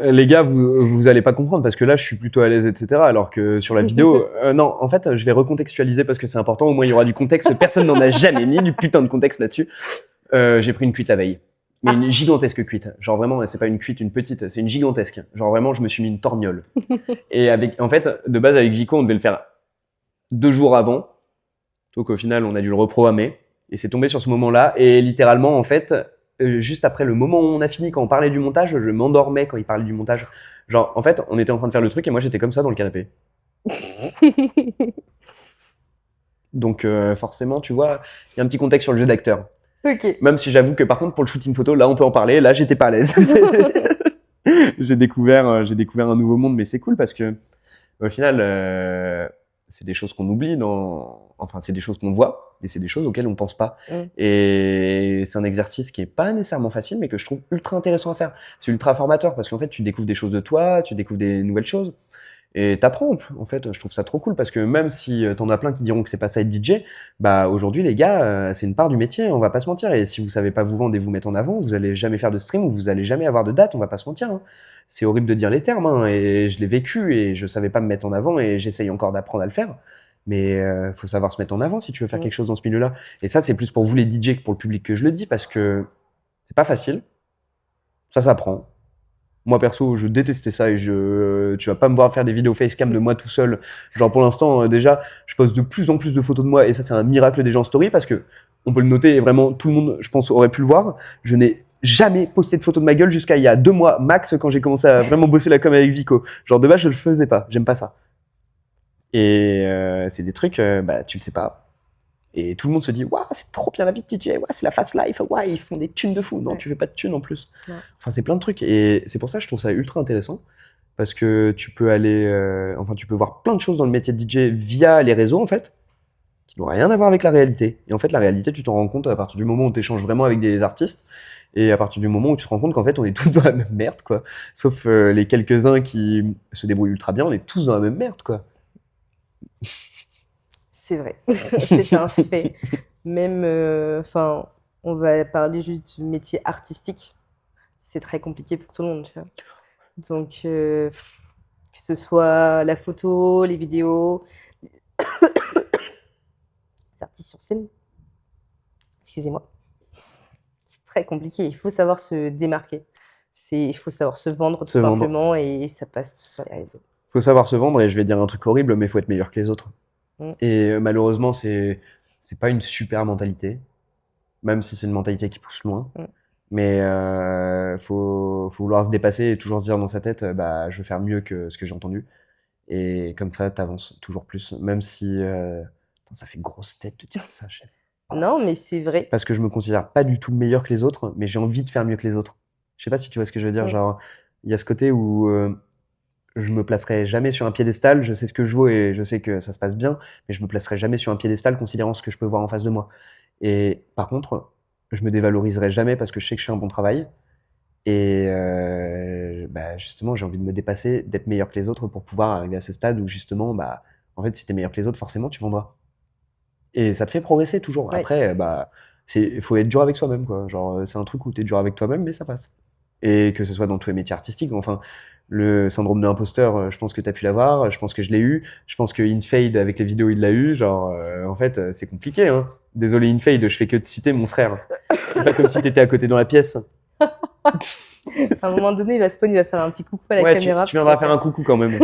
Les gars, vous allez pas comprendre parce que là, je suis plutôt à l'aise, etc. Alors que sur la vidéo, non, en fait, je vais recontextualiser parce que c'est important. Au moins, il y aura du contexte. Personne n'en a jamais mis du putain de contexte là-dessus. J'ai pris une cuite la veille. Mais une gigantesque cuite. Genre vraiment, c'est pas une cuite, une petite, c'est une gigantesque. Genre vraiment, je me suis mis une torgnole. Et en fait, de base, avec Vico, on devait le faire 2 jours avant. Donc au final, on a dû le reprogrammer. Et c'est tombé sur ce moment-là. Et littéralement, en fait, juste après le moment où on a fini, quand on parlait du montage, je m'endormais quand il parlait du montage. Genre, en fait, on était en train de faire le truc et moi, j'étais comme ça dans le canapé. Donc, forcément, tu vois, il y a un petit contexte sur le jeu d'acteur. Ok. Même si j'avoue que par contre, pour le shooting photo, là, on peut en parler. Là, j'étais pas à l'aise. J'ai découvert un nouveau monde, mais c'est cool parce que, au final, c'est des choses qu'on oublie enfin, c'est des choses qu'on voit, mais c'est des choses auxquelles on pense pas. Et c'est un exercice qui est pas nécessairement facile, mais que je trouve ultra intéressant à faire. C'est ultra formateur parce qu'en fait, tu découvres des choses de toi, tu découvres des nouvelles choses. Et t'apprends, en fait, je trouve ça trop cool parce que même si t'en as plein qui diront que c'est pas ça être DJ, bah aujourd'hui les gars, c'est une part du métier, on va pas se mentir. Et si vous savez pas vous vendre et vous mettre en avant, vous allez jamais faire de stream ou vous allez jamais avoir de date, on va pas se mentir. Hein. C'est horrible de dire les termes, hein, et je l'ai vécu et je savais pas me mettre en avant et j'essaye encore d'apprendre à le faire. Mais faut savoir se mettre en avant si tu veux faire quelque chose dans ce milieu-là. Et ça, c'est plus pour vous les DJ que pour le public que je le dis parce que c'est pas facile, ça s'apprend. Moi perso, je détestais ça et tu vas pas me voir faire des vidéos facecam de moi tout seul. Genre pour l'instant, déjà, je poste de plus en plus de photos de moi et ça c'est un miracle des gens en story parce que on peut le noter et vraiment tout le monde, je pense, aurait pu le voir. Je n'ai jamais posté de photos de ma gueule jusqu'à il y a 2 mois max quand j'ai commencé à vraiment bosser la com avec Vico. Genre de base, je le faisais pas, j'aime pas ça. Et c'est des trucs, bah tu le sais pas. Et tout le monde se dit, waouh, c'est trop bien la vie de DJ, waouh, c'est la fast life, waouh, ils font des thunes de fou. Non, tu fais pas de thunes en plus. Ouais. Enfin, c'est plein de trucs. Et c'est pour ça que je trouve ça ultra intéressant. Parce que tu peux aller, tu peux voir plein de choses dans le métier de DJ via les réseaux, en fait, qui n'ont rien à voir avec la réalité. Et en fait, la réalité, tu t'en rends compte à partir du moment où tu échanges vraiment avec des artistes. Et à partir du moment où tu te rends compte qu'en fait, on est tous dans la même merde, quoi. Sauf les quelques-uns qui se débrouillent ultra bien, on est tous dans la même merde, quoi. C'est vrai, c'est un fait. Même, on va parler juste du métier artistique. C'est très compliqué pour tout le monde, tu vois. Donc, que ce soit la photo, les vidéos, les artistes sur scène. Excusez-moi. C'est très compliqué. Il faut savoir se démarquer. Il faut savoir se vendre tout simplement et ça passe sur les réseaux. Faut savoir se vendre et je vais dire un truc horrible, mais il faut être meilleur que les autres. Et malheureusement, c'est pas une super mentalité, même si c'est une mentalité qui pousse loin. Mais faut vouloir se dépasser et toujours se dire dans sa tête, bah je veux faire mieux que ce que j'ai entendu. Et comme ça, t'avances toujours plus, même si ça fait grosse tête de dire ça, chef. Non, mais c'est vrai. Parce que je me considère pas du tout meilleur que les autres, mais j'ai envie de faire mieux que les autres. Je sais pas si tu vois ce que je veux dire. Genre, il y a ce côté où je me placerai jamais sur un piédestal, je sais ce que je vaux et je sais que ça se passe bien, mais je me placerai jamais sur un piédestal considérant ce que je peux voir en face de moi. Et par contre, je me dévaloriserai jamais parce que je sais que je fais un bon travail. Et justement, j'ai envie de me dépasser, d'être meilleur que les autres pour pouvoir arriver à ce stade où justement, en fait, si t'es meilleur que les autres, forcément, tu vendras. Et ça te fait progresser toujours. Ouais. Après, faut être dur avec soi-même, quoi. Genre, c'est un truc où t'es dur avec toi-même, mais ça passe. Et que ce soit dans tous les métiers artistiques, enfin, le syndrome de l'imposteur, je pense que t'as pu l'avoir, je pense que je l'ai eu, je pense que InFade avec les vidéos il l'a eu, genre en fait c'est compliqué, hein. Désolé InFade, je fais que te citer mon frère. C'est pas comme si t'étais à côté dans la pièce. À un moment donné, il va spawn, il va faire un petit coucou à la caméra. Tu viendras faire un coucou quand même.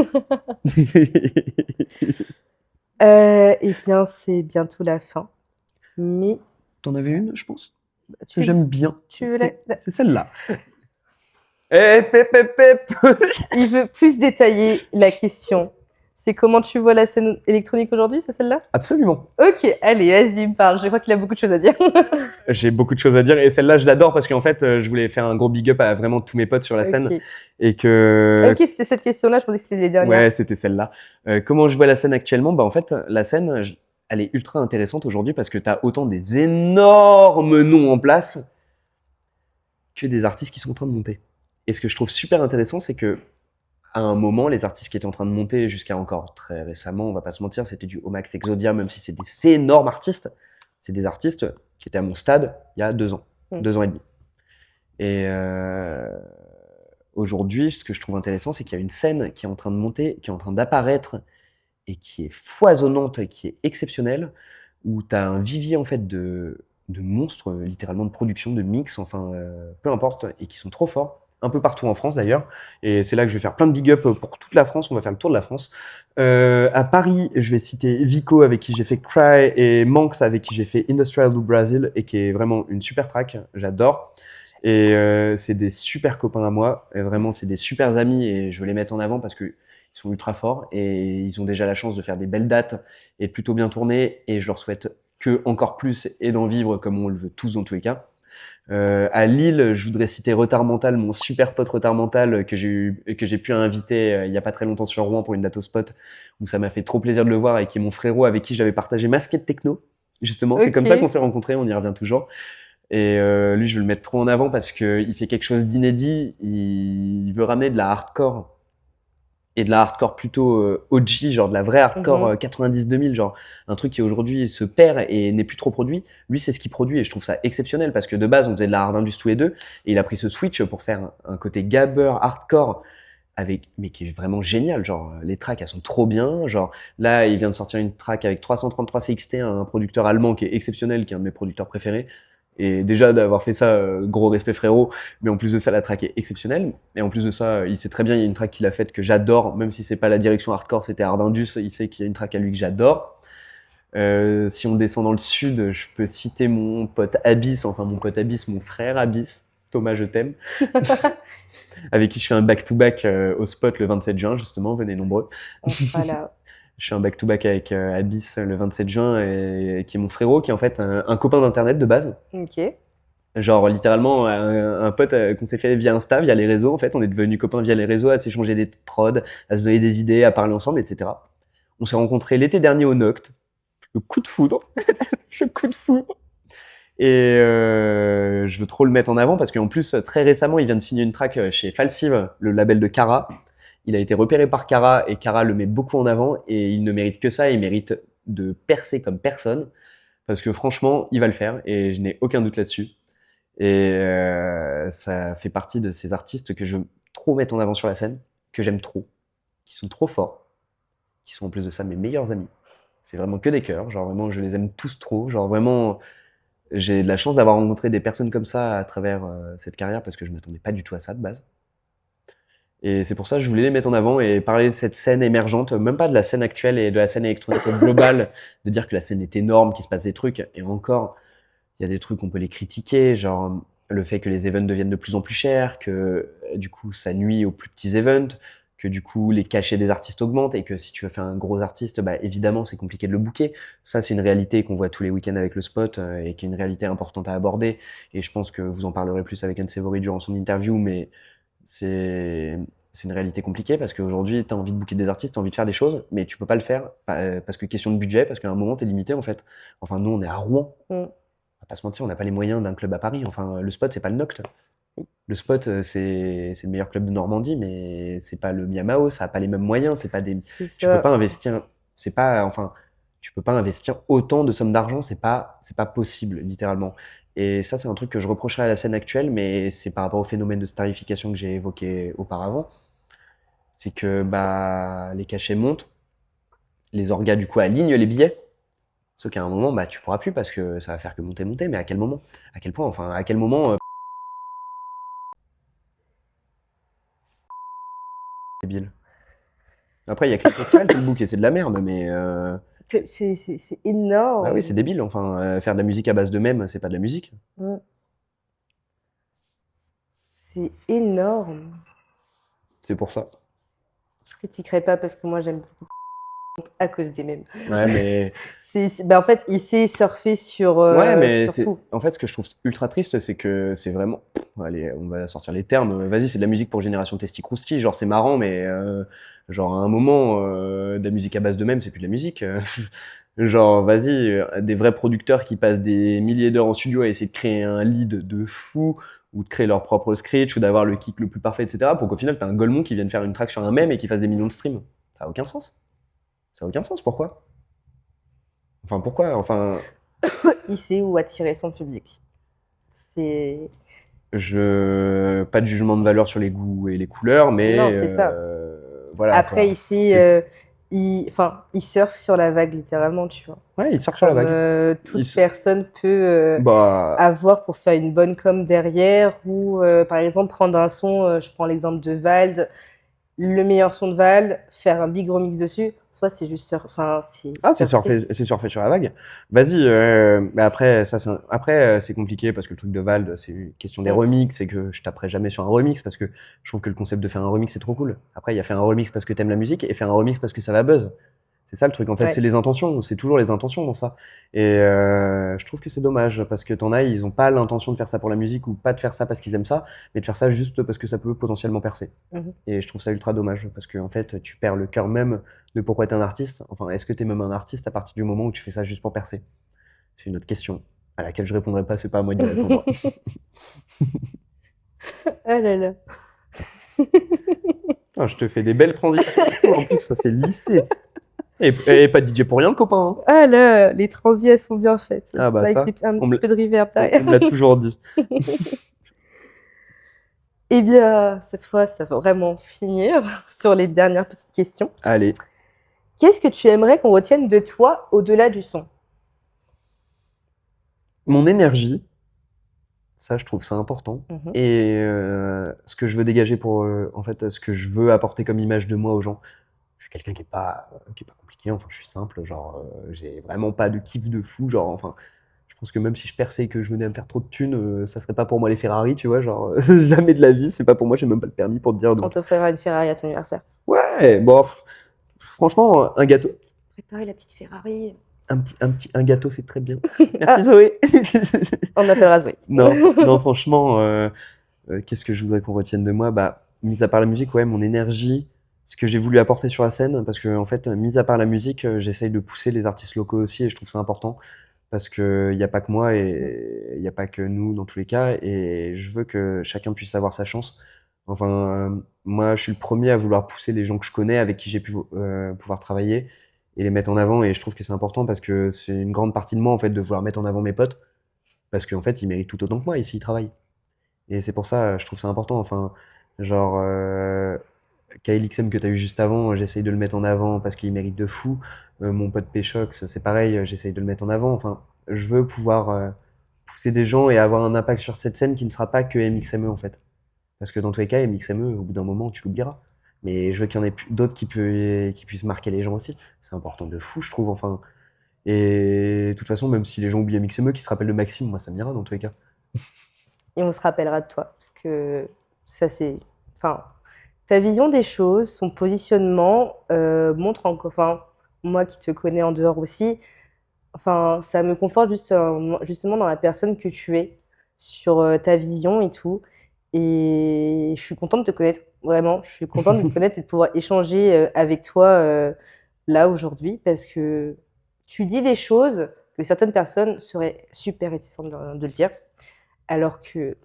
Eh bien, c'est bientôt la fin. Mais t'en avais une, je pense, que j'aime bien. C'est celle-là. Il veut plus détailler la question. C'est comment tu vois la scène électronique aujourd'hui, c'est celle-là? Absolument. Ok, allez, vas-y, me parle. Je crois qu'il a beaucoup de choses à dire. J'ai beaucoup de choses à dire et celle-là, je l'adore parce qu'en fait, je voulais faire un gros big up à vraiment tous mes potes sur la scène. Et que... Ok, c'était cette question-là, je pensais que c'était les dernières. Ouais, c'était celle-là. Comment je vois la scène actuellement? En fait, la scène, elle est ultra intéressante aujourd'hui parce que t'as autant des énormes noms en place que des artistes qui sont en train de monter. Et ce que je trouve super intéressant, c'est que à un moment, les artistes qui étaient en train de monter jusqu'à encore très récemment, on va pas se mentir, c'était du Omax Exodia, même si c'est des énormes artistes. C'est des artistes qui étaient à mon stade il y a 2 ans, 2 ans et demi. Et aujourd'hui, ce que je trouve intéressant, c'est qu'il y a une scène qui est en train de monter, qui est en train d'apparaître et qui est foisonnante et qui est exceptionnelle, où tu as un vivier en fait de monstres, littéralement de production, de mix, enfin peu importe, et qui sont trop forts. un peu partout en France d'ailleurs. Et c'est là que je vais faire plein de big up pour toute la France. On va faire le tour de la France. À Paris, je vais citer Vico avec qui j'ai fait Cry et Manx avec qui j'ai fait Industrial do Brasil et qui est vraiment une super track. J'adore. Et c'est des super copains à moi. Et vraiment, c'est des super amis et je veux les mettre en avant parce que ils sont ultra forts et ils ont déjà la chance de faire des belles dates et de plutôt bien tourner. Et je leur souhaite que encore plus et d'en vivre comme on le veut tous dans tous les cas. À Lille, je voudrais citer Retard Mental, mon super pote Retard Mental que j'ai pu inviter il y a pas très longtemps sur Rouen pour une date au spot où ça m'a fait trop plaisir de le voir et qui est mon frérot avec qui j'avais partagé ma skate techno. Justement, c'est comme ça qu'on Ok, s'est rencontrés, on y revient toujours. Et lui, je veux le mettre trop en avant parce que il fait quelque chose d'inédit. Il veut ramener de la hardcore et de la hardcore plutôt OG, genre de la vraie hardcore mhm, 90-2000, genre un truc qui aujourd'hui se perd et n'est plus trop produit. Lui, c'est ce qu'il produit et je trouve ça exceptionnel parce que de base, on faisait de la hard indus tous les deux et il a pris ce switch pour faire un côté gabber hardcore avec, mais qui est vraiment génial. Genre, les tracks, elles sont trop bien. Genre, là, il vient de sortir une track avec 333 CXT, un producteur allemand qui est exceptionnel, qui est un de mes producteurs préférés. Et déjà, d'avoir fait ça, gros respect frérot. Mais en plus de ça, la track est exceptionnelle. Et en plus de ça, il sait très bien, il y a une track qu'il a faite que j'adore, même si c'est pas la direction hardcore, c'était Hard Indus. Il sait qu'il y a une track à lui que j'adore. Si on descend dans le sud, je peux citer mon pote Abyss, enfin mon pote Abyss, mon frère Abyss. Thomas, je t'aime. Avec qui je fais un back-to-back au spot le 27 juin, justement, venez nombreux. on sera là. Je fais un back-to-back avec Abyss le 27 juin, et, qui est mon frérot, qui est en fait un copain d'internet de base. Ok. Genre littéralement un pote qu'on s'est fait via Insta, via les réseaux. En fait, on est devenus copains via les réseaux, à s'échanger des prods, à se donner des idées, à parler ensemble, etc. On s'est rencontrés l'été dernier au Noct. Le coup de foudre. Le coup de foudre. Et je veux trop le mettre en avant parce qu'en plus, très récemment, il vient de signer une track chez Falsive, le label de Kara. Il a été repéré par Kara et Kara le met beaucoup en avant et il ne mérite que ça, il mérite de percer comme personne parce que franchement, il va le faire et je n'ai aucun doute là-dessus. Et ça fait partie de ces artistes que je veux trop mettre en avant sur la scène, que j'aime trop, qui sont trop forts, qui sont en plus de ça mes meilleurs amis. C'est vraiment que des cœurs, genre vraiment je les aime tous trop, genre vraiment j'ai de la chance d'avoir rencontré des personnes comme ça à travers cette carrière parce que je m'attendais pas du tout à ça de base. Et c'est pour ça que je voulais les mettre en avant et parler de cette scène émergente, même pas de la scène actuelle et de la scène électronique globale, de dire que la scène est énorme, qu'il se passe des trucs. Et encore, il y a des trucs, on peut les critiquer, genre le fait que les events deviennent de plus en plus chers, que du coup ça nuit aux plus petits events, que du coup les cachets des artistes augmentent et que si tu veux faire un gros artiste, bah évidemment c'est compliqué de le booker. Ça c'est une réalité qu'on voit tous les week-ends avec le spot et qui est une réalité importante à aborder. Et je pense que vous en parlerez plus avec Anne Sévori durant son interview, mais c'est c'est une réalité compliquée parce qu'aujourd'hui, tu as envie de booker des artistes, tu as envie de faire des choses, mais tu peux pas le faire parce que question de budget, parce qu'à un moment, tu es limité en fait. Enfin, nous, on est à Rouen. Mm. On va pas se mentir, on n'a pas les moyens d'un club à Paris. Enfin, le spot, c'est pas le Noct. Le spot, c'est le meilleur club de Normandie, mais c'est pas le Miamao, ça a pas les mêmes moyens, c'est pas des, C'est tu peux ça. pas investir, c'est pas, enfin, tu peux pas investir autant de sommes d'argent, c'est pas possible, littéralement. Et ça, c'est un truc que je reprocherais à la scène actuelle, mais c'est par rapport au phénomène de starification que j'ai évoqué auparavant. C'est que, bah, les cachets montent, les orgas, du coup, alignent les billets. Sauf qu'à un moment, bah, tu pourras plus parce que ça va faire que monter, monter, mais à quel moment? À quel point? Enfin, à quel moment, débile. Après, il y a que le festival qui le book et c'est de la merde, mais C'est bah oui, c'est énorme. débile. Enfin, faire de la musique à base de mèmes, c'est pas de la musique. Mm. C'est énorme. C'est pour ça. Je critiquerai pas parce que moi j'aime beaucoup à cause des mêmes. Ouais, mais Bah, en fait, il sait surfer ouais, mais sur c'est tout. en fait ce que je trouve ultra triste, c'est que c'est vraiment. Allez, on va sortir les termes. Vas-y, c'est de la musique pour génération Testicrousti. Genre, c'est marrant, mais genre à un moment, de la musique à base de mèmes, c'est plus de la musique. Genre, vas-y, des vrais producteurs qui passent des milliers d'heures en studio à essayer de créer un lead de fou, ou de créer leur propre scratch, ou d'avoir le kick le plus parfait, etc. Pour qu'au final, t'as un Golemon qui vienne faire une track sur un mème et qui fasse des millions de streams. Ça a aucun sens. Ça a aucun sens, pourquoi? Enfin, pourquoi? Enfin, Il sait où attirer son public. C'est pas de jugement de valeur sur les goûts et les couleurs, Non, mais c'est ça. voilà Après, quoi. C'est il surfe sur la vague, littéralement, tu vois. Ouais, il sort sur la Comme vague. toute Il s- personne peut Bah, avoir pour faire une bonne com derrière, ou par exemple prendre un son, je prends l'exemple de Vald, le meilleur son de Vald, faire un big remix dessus, soit c'est juste enfin c'est surprise. c'est surfé sur la vague. Vas-y, mais après, c'est compliqué parce que le truc de Vald, c'est une question des Mm. remix et que je taperai jamais sur un remix parce que je trouve que le concept de faire un remix, c'est trop cool. Après, il y a faire un remix parce que t'aimes la musique et faire un remix parce que ça va buzz. C'est ça le truc, en fait, Ouais. c'est les intentions, c'est toujours les intentions dans ça. Et je trouve que c'est dommage parce que t'en as, ils ont pas l'intention de faire ça pour la musique ou pas de faire ça parce qu'ils aiment ça, mais de faire ça juste parce que ça peut potentiellement percer. Mhm. Et je trouve ça ultra dommage parce que en fait, tu perds le cœur même de pourquoi t'es un artiste. Enfin, est-ce que t'es même un artiste à partir du moment où tu fais ça juste pour percer? C'est une autre question à laquelle je répondrai pas, c'est pas à moi d'y répondre. Ah là là. Putain, je te fais des belles transitions. En plus, ça c'est lissé. Et pas DJ pour rien, le copain. Hein. Ah là, les transitions elles sont bien faites. Ah bah Avec ça, un on petit me, peu de reverb on derrière. me l'a toujours dit. Eh bien, cette fois, ça va vraiment finir sur les dernières petites questions. Allez, Qu'est-ce que tu aimerais qu'on retienne de toi au-delà du son? mon énergie, ça je trouve ça important. Mhm. Et ce que je veux dégager pour, en fait, ce que je veux apporter comme image de moi aux gens. Je suis quelqu'un qui est pas compliqué, enfin je suis simple, genre j'ai vraiment pas de kiff de fou, genre enfin je pense que même si je perçais et que je venais à me faire trop de thunes, ça serait pas pour moi les Ferrari, tu vois, genre jamais de la vie, c'est pas pour moi, j'ai même pas le permis pour te dire On donc. t'offrira une Ferrari à ton anniversaire. Ouais, bon, franchement, un gâteau, Préparer la petite Ferrari. un gâteau, c'est très bien. Ah. Merci Zoé. On appellera Zoé. Non, franchement, qu'est-ce que je voudrais qu'on retienne de moi? Bah, mis à part la musique, ouais, mon énergie, ce que j'ai voulu apporter sur la scène, parce que en fait, mis à part la musique, j'essaye de pousser les artistes locaux aussi, et je trouve ça important, parce que il y a pas que moi et il y a pas que nous dans tous les cas, et je veux que chacun puisse avoir sa chance. Enfin, moi, je suis le premier à vouloir pousser les gens que je connais, avec qui j'ai pu pouvoir travailler, et les mettre en avant, et je trouve que c'est important parce que c'est une grande partie de moi en fait de vouloir mettre en avant mes potes, parce qu'en fait, ils méritent tout autant que moi ici, ils travaillent. Et c'est pour ça, je trouve ça important. Enfin, genre, KLXM que tu as eu juste avant, j'essaye de le mettre en avant parce qu'il mérite de fou. Mon pote Péchox, c'est pareil, j'essaye de le mettre en avant. Enfin, je veux pouvoir pousser des gens et avoir un impact sur cette scène qui ne sera pas que MXME en fait. Parce que dans tous les cas, MXME, au bout d'un moment, tu l'oublieras. Mais je veux qu'il y en ait d'autres qui puissent marquer les gens aussi. C'est important de fou, je trouve. Enfin, et de toute façon, même si les gens oublient MXME, qui se rappellent de Maxime, moi, ça m'ira dans tous les cas. Et on se rappellera de toi. Parce que ça, c'est. Enfin, ta vision des choses, ton positionnement montre encore. Enfin, moi qui te connais en dehors aussi, enfin, ça me conforte justement dans la personne que tu es, sur ta vision et tout. Et je suis contente de te connaître, vraiment. Je suis contente de te connaître et de pouvoir échanger avec toi là aujourd'hui parce que tu dis des choses que certaines personnes seraient super réticentes de le dire, alors que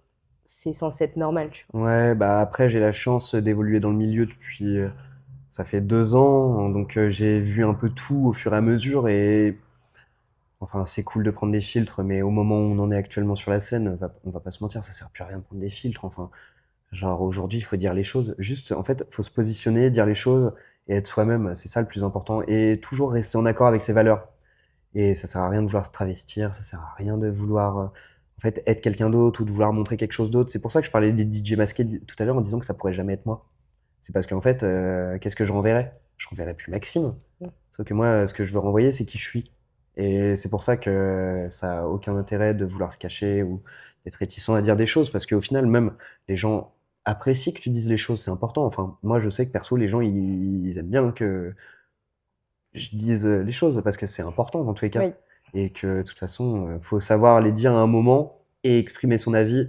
c'est censé être normal, tu vois. Ouais, bah après j'ai la chance d'évoluer dans le milieu depuis, ça fait 2 ans, donc j'ai vu un peu tout au fur et à mesure et enfin c'est cool de prendre des filtres, mais au moment où on en est actuellement sur la scène, on va pas se mentir, ça sert plus à rien de prendre des filtres. Enfin, genre aujourd'hui il faut dire les choses, juste en fait faut se positionner, dire les choses et être soi-même, c'est ça le plus important et toujours rester en accord avec ses valeurs. Et ça sert à rien de vouloir se travestir, ça sert à rien de vouloir en fait être quelqu'un d'autre ou de vouloir montrer quelque chose d'autre. C'est pour ça que je parlais des DJ masqués tout à l'heure en disant que ça pourrait jamais être moi. C'est parce qu'en fait, qu'est-ce que je renverrais? Je renverrais plus Maxime. Mm. Sauf que moi, ce que je veux renvoyer, c'est qui je suis. Et c'est pour ça que ça a aucun intérêt de vouloir se cacher ou d'être réticent à dire des choses, parce qu'au final, même les gens apprécient que tu dises les choses, c'est important. Enfin, moi, je sais que perso, les gens, ils aiment bien que je dise les choses parce que c'est important dans tous les cas. Oui. Et que de toute façon, faut savoir les dire à un moment et exprimer son avis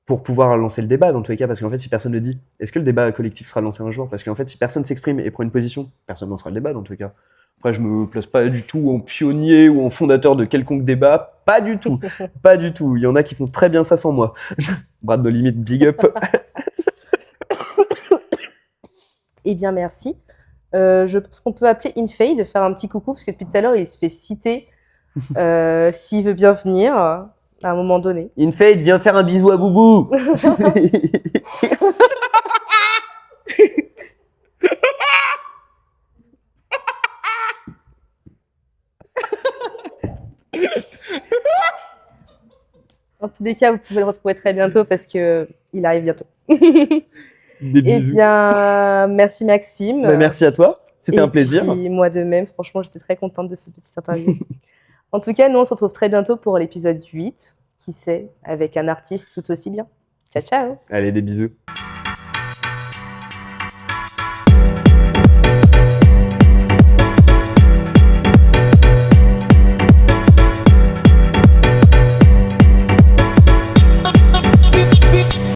pour pouvoir lancer le débat dans tous les cas. Parce qu'en fait, si personne ne le dit, est-ce que le débat collectif sera lancé un jour? Parce qu'en fait, si personne s'exprime et prend une position, personne ne lancera le débat dans tous les cas. Après, je me place pas du tout en pionnier ou en fondateur de quelconque débat. Pas du tout. Pas du tout. Il y en a qui font très bien ça sans moi. Brad No Limit, big up. Eh bien, merci. Je pense qu'on peut appeler Infade, faire un petit coucou, parce que depuis tout à l'heure, il se fait citer s'il veut bien venir à un moment donné. Infade, viens faire un bisou à Boubou. En tous les cas, vous pouvez le retrouver très bientôt parce que il arrive bientôt. Des Eh bisous. bien, merci Maxime. Bah, merci à toi. C'était Et un plaisir. puis, moi de même, franchement, j'étais très contente de cette petite interview. En tout cas, nous, on se retrouve très bientôt pour l'épisode 8, qui sait, avec un artiste tout aussi bien. Ciao, ciao! Allez, des bisous.